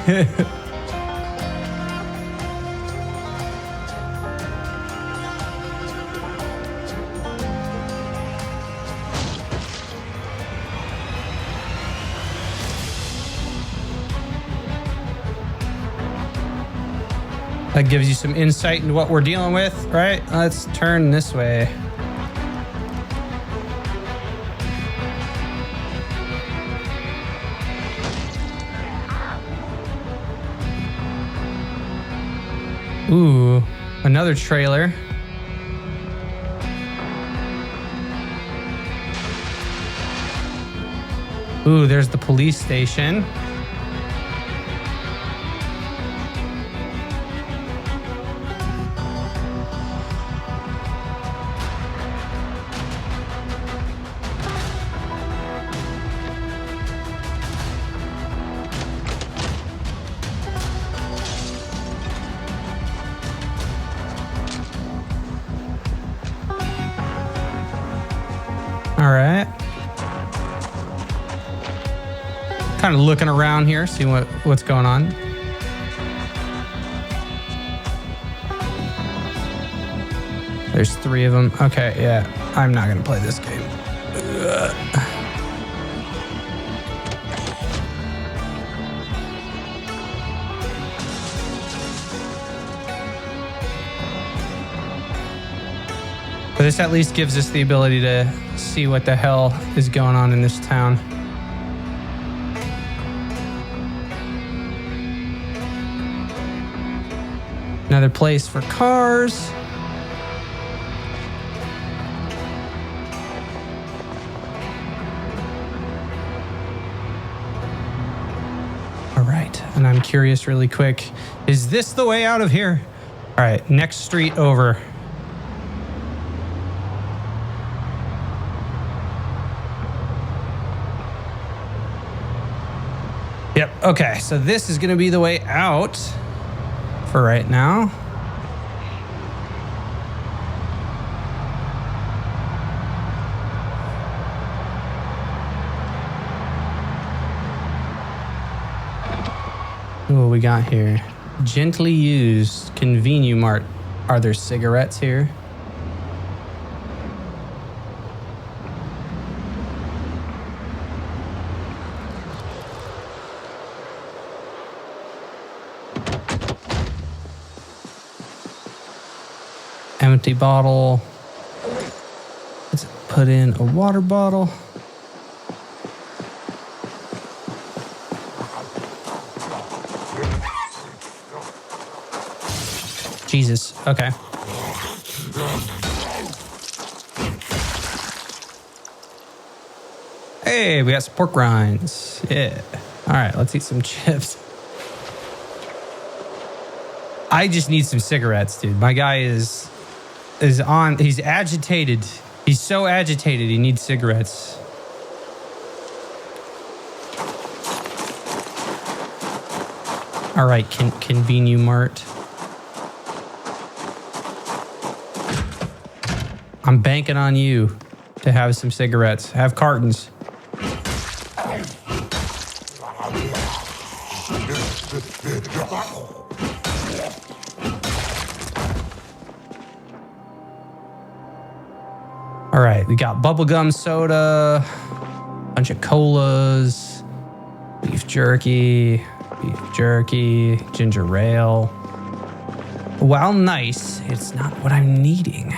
That gives you some insight into what we're dealing with, right? Let's turn this way. Ooh, another trailer. Ooh, there's the police station. All right. Kind of looking around here, seeing what's going on. There's 3 of them. Okay, yeah. I'm not going to play this game. Ugh. But this at least gives us the ability to see what the hell is going on in this town. Another place for cars. All right, and I'm curious really quick. Is this the way out of here? All right, next street over. Yep, okay, so this is gonna be the way out for right now. What we got here? Gently used Convenumart. Are there cigarettes here? Empty bottle. Let's put in a water bottle. Jesus. Okay. Hey, we got some pork rinds. Yeah. All right, let's eat some chips. I just need some cigarettes, dude. My guy is on. He's agitated. He's so agitated. He needs cigarettes. All right, Convenumart. I'm banking on you to have some cigarettes. Have cartons. All right, we got bubblegum soda, bunch of colas, beef jerky, ginger ale. While nice, it's not what I'm needing.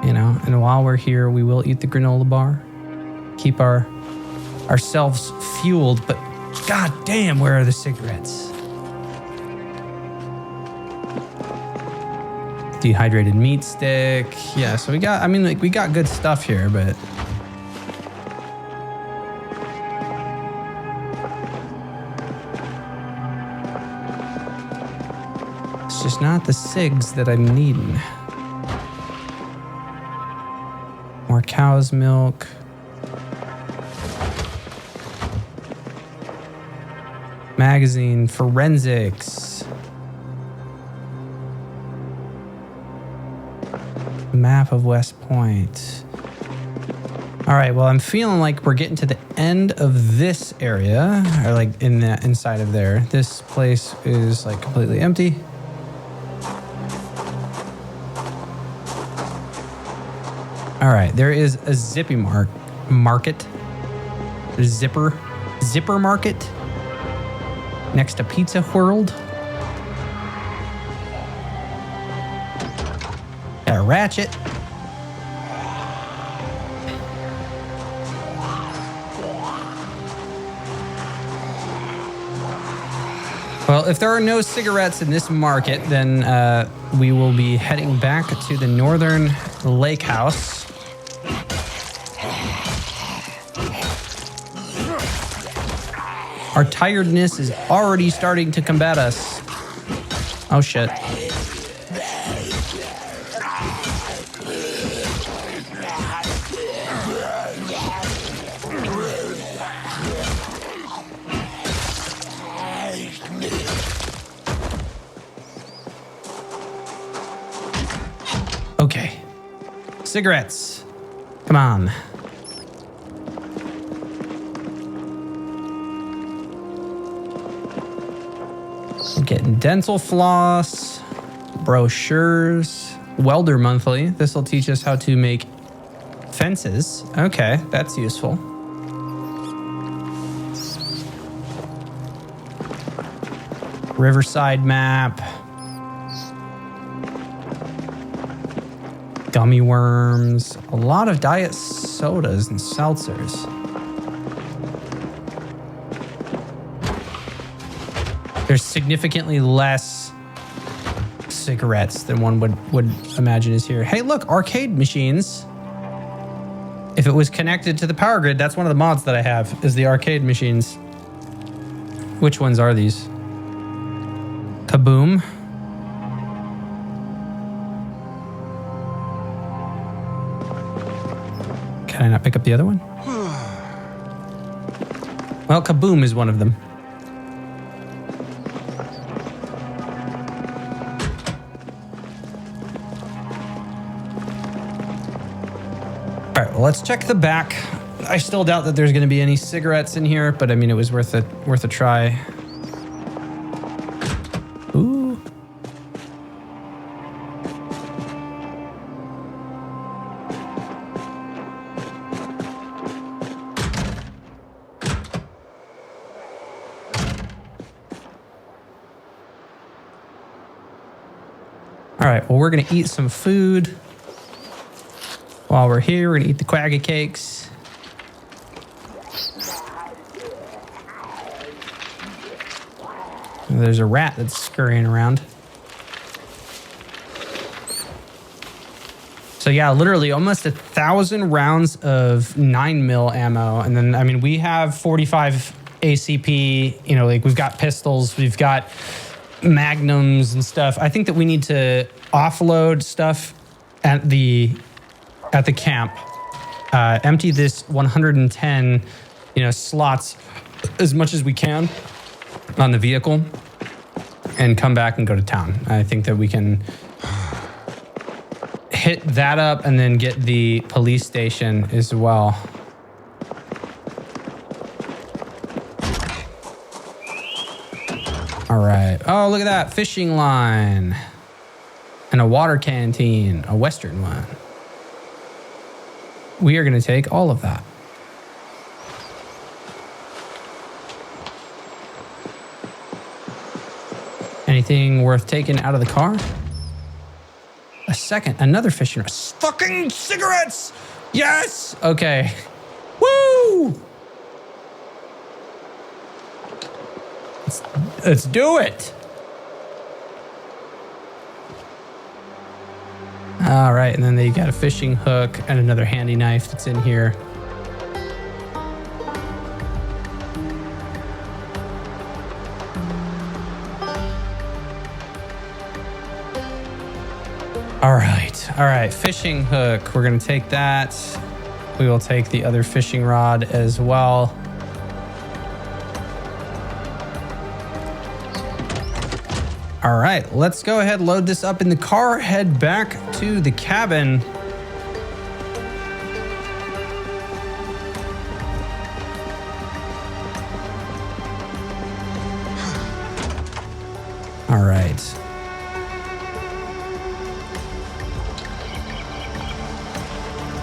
You know, and while we're here, we will eat the granola bar, keep ourselves fueled, but god damn, where are the cigarettes? Dehydrated meat stick. Yeah, so we got, I mean, like, we got good stuff here, but it's just not the cigs that I'm needing. Cow's milk. Magazine, forensics. Map of West Point. All right, well, I'm feeling like we're getting to the end of this area, or like in the inside of there. This place is like completely empty. All right, there is a zippy market. Zipper market next to Pizza World. Got a ratchet. Well, if there are no cigarettes in this market, then we will be heading back to the northern lake house. Our tiredness is already starting to combat us. Oh, shit. Okay. Cigarettes. Come on. Getting dental floss, brochures, welder monthly. This will teach us how to make fences. Okay, that's useful. Riverside map. Gummy worms. A lot of diet sodas and seltzers. There's significantly less cigarettes than one would imagine is here. Hey, look, arcade machines. If it was connected to the power grid, that's one of the mods that I have, is the arcade machines. Which ones are these? Kaboom. Can I not pick up the other one? Well, Kaboom is one of them. All right, well, let's check the back. I still doubt that there's going to be any cigarettes in here, but I mean, it was worth a try. Ooh. All right, well, we're going to eat some food. While we're here, we're gonna eat the quagga cakes. There's a rat that's scurrying around. So yeah, literally almost 1,000 rounds of 9mm ammo. And then, I mean, we have 45 ACP, you know, like we've got pistols, we've got magnums and stuff. I think that we need to offload stuff at the camp, empty this 110, slots as much as we can on the vehicle, and come back and go to town. I think that we can hit that up and then get the police station as well. All right. Oh, look at that fishing line and a water canteen, a Western one. We are going to take all of that. Anything worth taking out of the car? Another fishing rod. Fucking cigarettes! Yes! Okay. Woo! Let's do it. All right, and then they got a fishing hook and another handy knife that's in here. All right, fishing hook. We're gonna take that. We will take the other fishing rod as well. All right, let's go ahead, load this up in the car, head back to the cabin. All right.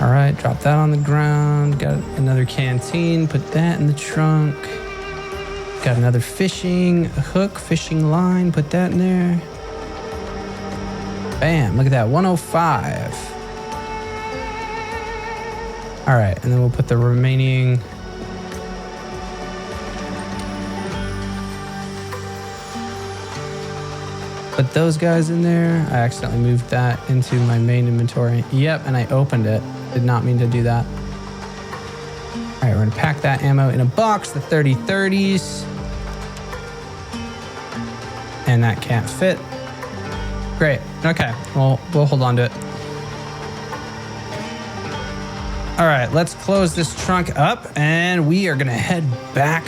All right, drop that on the ground. Got another canteen, put that in the trunk. Got another fishing hook, fishing line, put that in there. Bam, look at that, 105. All right, and then we'll put the remaining. Put those guys in there. I accidentally moved that into my main inventory. Yep, and I opened it. Did not mean to do that. All right, we're gonna pack that ammo in a box, the 30-30s. And that can't fit. Great, okay, well, we'll hold on to it. All right, let's close this trunk up and we are gonna head back.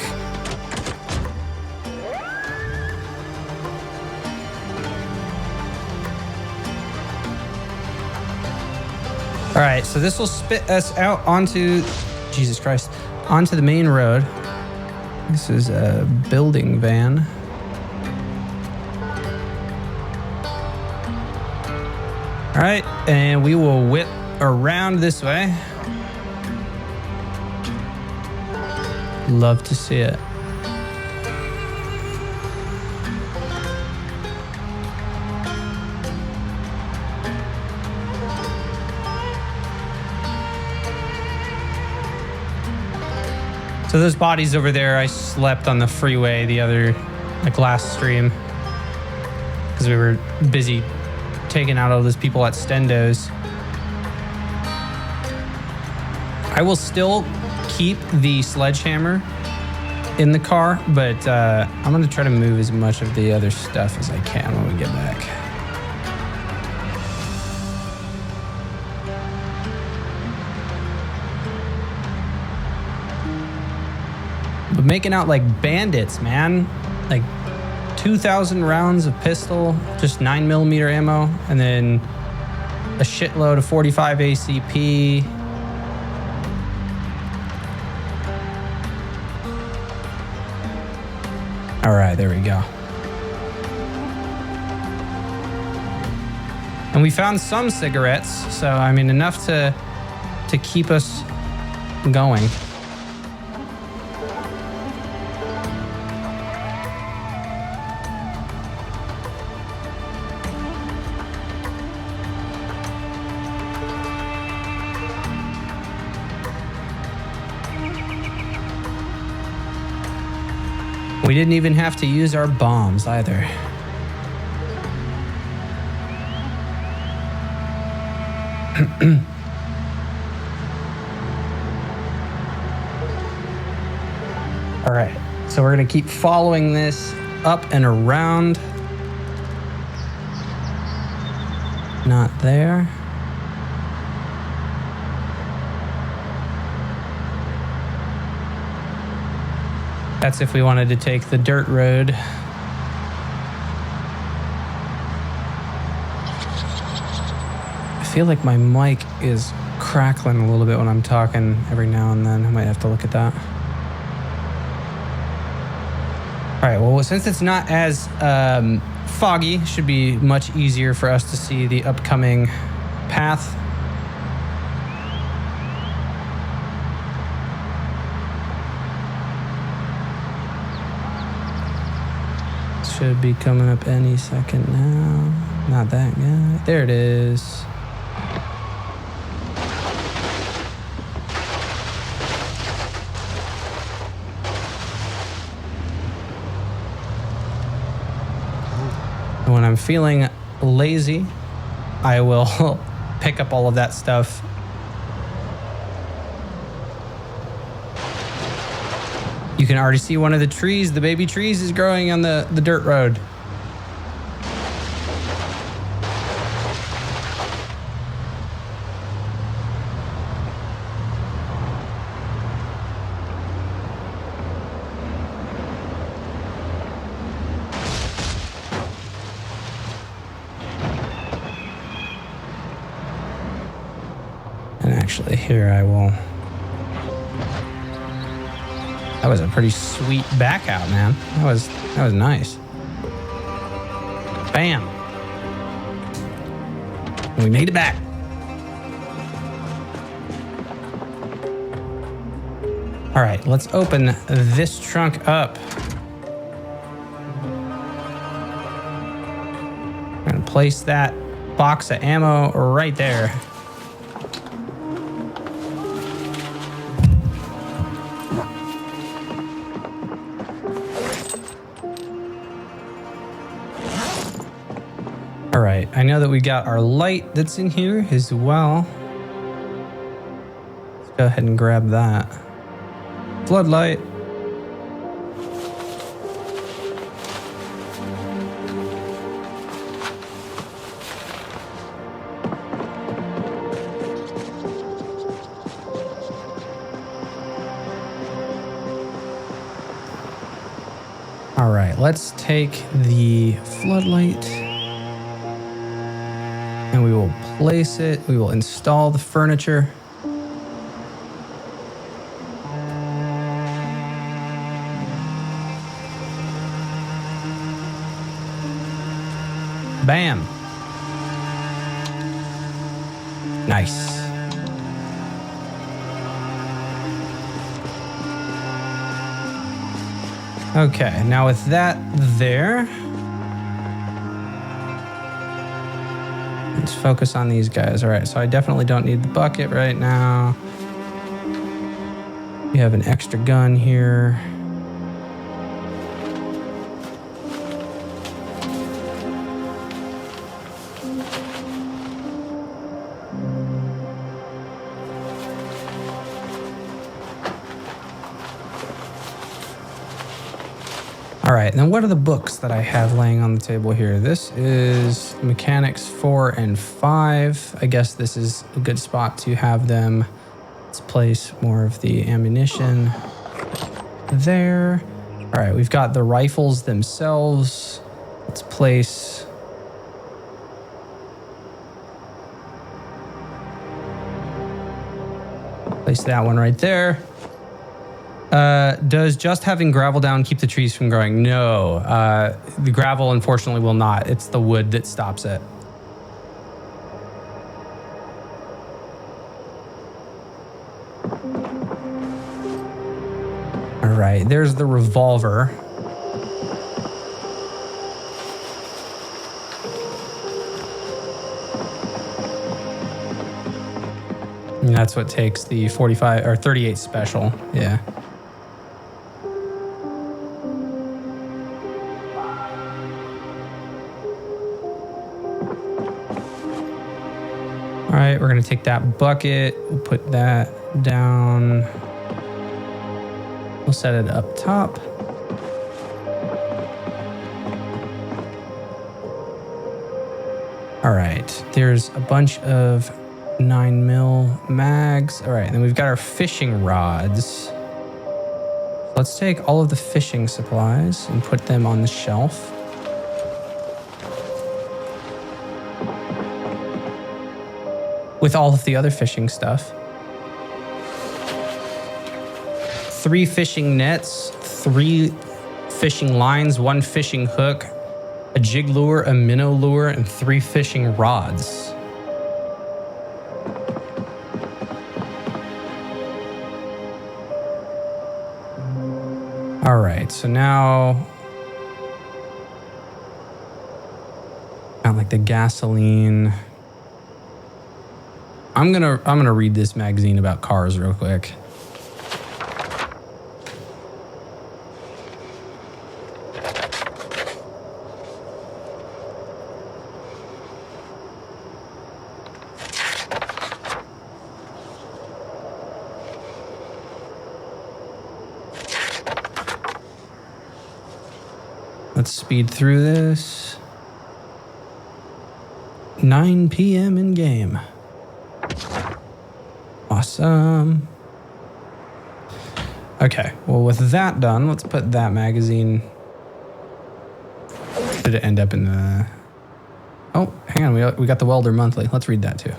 All right, so this will spit us out onto, Jesus Christ, onto the main road. This is a building van. All right, and we will whip around this way. Love to see it. So those bodies over there, I slept on the freeway like last stream, because we were busy taking out all those people at Stendos. I will still keep the sledgehammer in the car, but I'm gonna try to move as much of the other stuff as I can when we get back. But making out like bandits, man. Like 2,000 rounds of pistol, just 9mm ammo, and then a shitload of 45 ACP. All right, there we go. And we found some cigarettes, so I mean enough to keep us going. We didn't even have to use our bombs either. All right, so we're gonna keep following this up and around. Not there. That's if we wanted to take the dirt road. I feel like my mic is crackling a little bit when I'm talking every now and then. I might have to look at that. All right, well, since it's not as foggy, it should be much easier for us to see the upcoming path. Should be coming up any second now. Not that guy. There it is. When I'm feeling lazy, I will pick up all of that stuff. You can already see one of the trees, the baby trees, is growing on the dirt road. Actually, here I will. That was a pretty sweet back out, man. That was nice. Bam. We made it back. All right, let's open this trunk up. I'm gonna place that box of ammo right there. All right, I know that we got our light that's in here as well. Let's go ahead and grab that. Floodlight. All right, let's take the floodlight and we will place it. We will install the furniture. Bam. Nice. Okay, now with that there, let's focus on these guys. All right, so I definitely don't need the bucket right now. We have an extra gun here. All right, and then what are the books that I have laying on the table here? This is Mechanics 4 and 5. I guess this is a good spot to have them. Let's place more of the ammunition there. All right, we've got the rifles themselves. Let's place that one right there. Does just having gravel down keep the trees from growing? No, the gravel unfortunately will not. It's the wood that stops it. All right, there's the revolver. And that's what takes the 45 or 38 special. Yeah. All right, we're gonna take that bucket, we'll put that down. We'll set it up top. All right, there's a bunch of 9mm mags. All right, and then we've got our fishing rods. Let's take all of the fishing supplies and put them on the shelf. With all of the other fishing stuff. 3 fishing nets, 3 fishing lines, 1 fishing hook, a jig lure, a minnow lure, and 3 fishing rods. All right, so now got like the gasoline. I'm gonna read this magazine about cars real quick. Let's speed through this. 9 p.m. in game. Awesome. Okay, well with that done, let's put that magazine. Did it end up in the... Oh, hang on, we got the Welder Monthly. Let's read that too.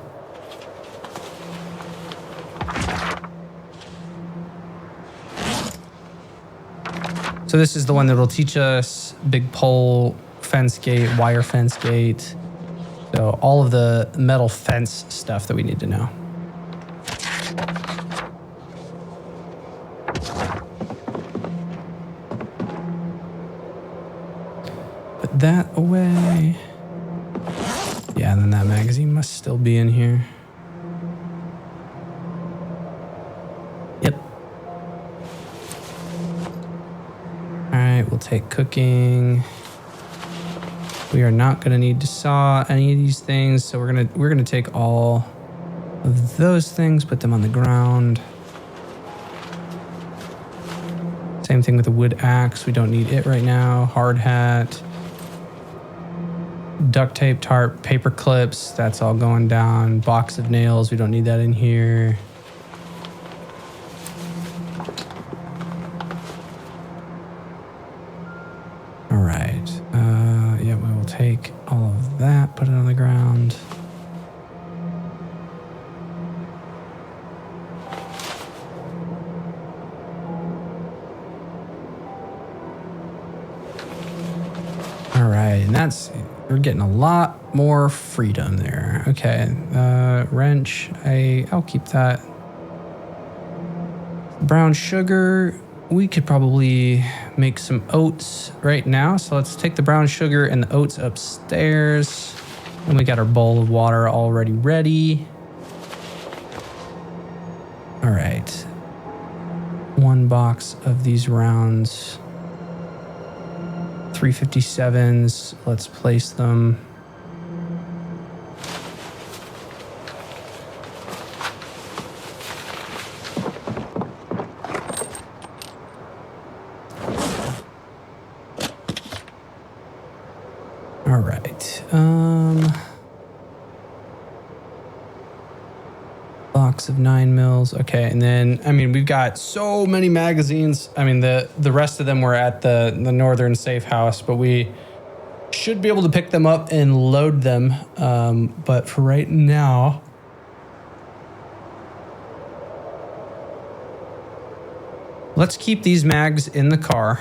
So this is the one that will teach us big pole, fence gate, wire fence gate. So all of the metal fence stuff that we need to know. Put that away. Yeah, and then that magazine must still be in here. Yep. All right, we'll take cooking. We are not going to need to saw any of these things, so we're gonna take all of those things, put them on the ground. Same thing with the wood axe. We don't need it right now. Hard hat, duct tape, tarp, paper clips. That's all going down. Box of nails. We don't need that in here. All right. Yeah, we will take all of that, put it on the ground. All right, and we're getting a lot more freedom there. Okay, wrench, I'll keep that. Brown sugar. We could probably make some oats right now. So let's take the brown sugar and the oats upstairs. And we got our bowl of water already ready. All right. 1 box of these rounds. 357s. Let's place them. All right. Box of 9 mils. Okay, and then we've got so many magazines. The rest of them were at the northern safe house, but we should be able to pick them up and load them. But for right now, let's keep these mags in the car.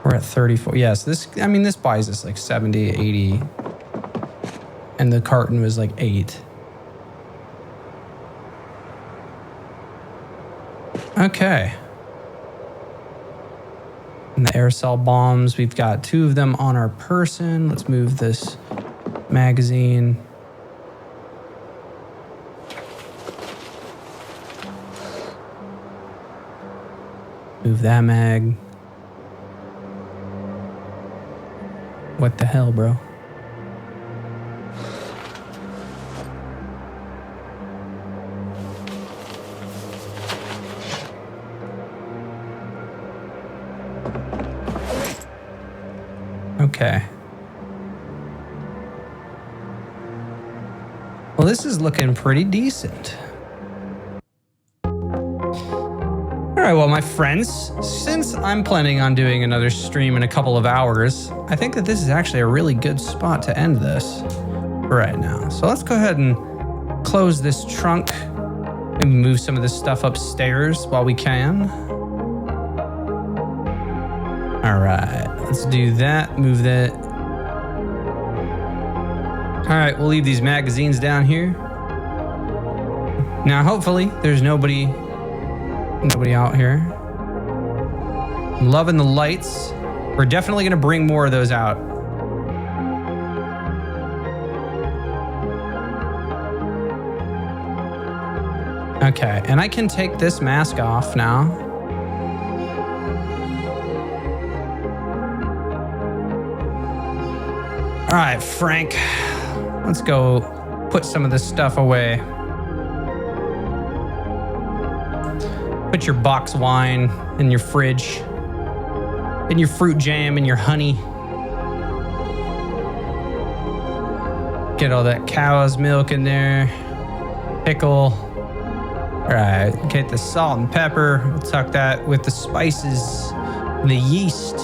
We're at 34. Yes, this buys us like 70, 80. And the carton was like 8. Okay. And the aerosol bombs, we've got 2 of them on our person. Let's move this magazine. Move that mag. What the hell, bro? Okay. Well, this is looking pretty decent. All right, well, my friends, since I'm planning on doing another stream in a couple of hours, I think that this is actually a really good spot to end this right now. So let's go ahead and close this trunk and move some of this stuff upstairs while we can. All right, let's do that. Move that. All right, we'll leave these magazines down here. Now, hopefully, there's nobody out here. I'm loving the lights. We're definitely gonna bring more of those out. Okay, and I can take this mask off now. All right, Frank, let's go put some of this stuff away. Put your box wine in your fridge, and your fruit jam and your honey. Get all that cow's milk in there. Pickle. All right, get the salt and pepper. We'll tuck that with the spices, the yeast.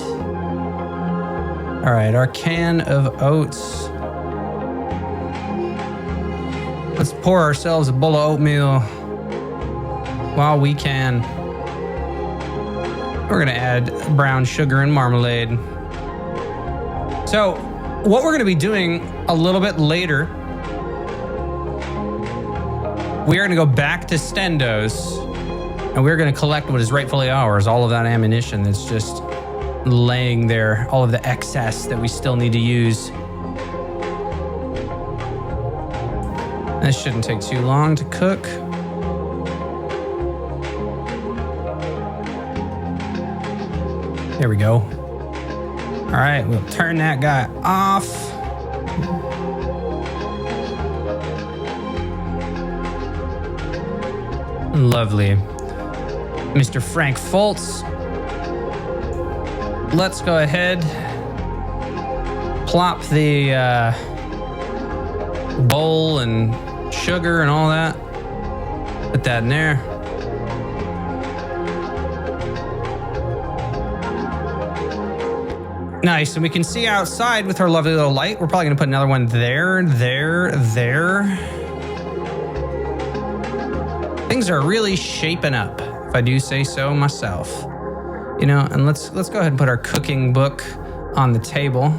All right, our can of oats. Let's pour ourselves a bowl of oatmeal while we can. We're gonna add brown sugar and marmalade. So what we're gonna be doing a little bit later, we are gonna go back to Stendos and we're gonna collect what is rightfully ours, all of that ammunition that's just laying there, all of the excess that we still need to use. This shouldn't take too long to cook. There we go. All right, we'll turn that guy off. Lovely. Mr. Frank Fultz. Let's go ahead. Plop the bowl and sugar and all that. Put that in there. Nice, and we can see outside with our lovely little light. We're probably gonna put another one there. Things are really shaping up, if I do say so myself. You know, and let's go ahead and put our cooking book on the table.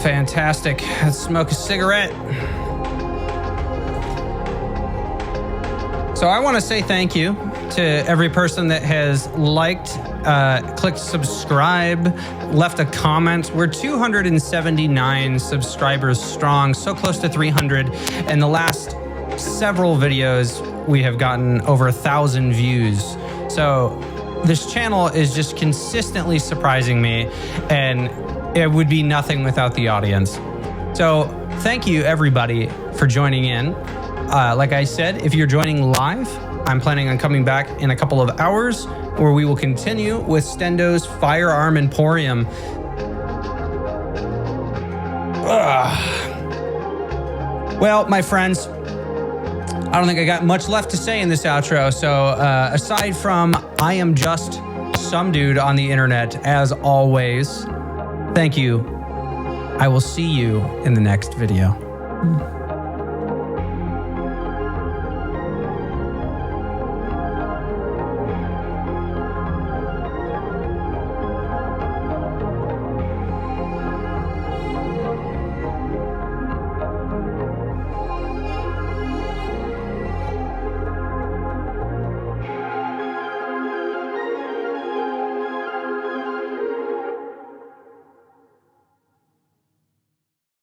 Fantastic. Let's smoke a cigarette. So I want to say thank you to every person that has liked, clicked subscribe, left a comment. We're 279 subscribers strong, so close to 300. And the last several videos, we have gotten over 1,000 views. So this channel is just consistently surprising me, and it would be nothing without the audience. So thank you everybody for joining in. Like I said, if you're joining live, I'm planning on coming back in a couple of hours where we will continue with Stendo's Firearm Emporium. Well, my friends, I don't think I got much left to say in this outro. So aside from I am just some dude on the internet, as always, thank you. I will see you in the next video.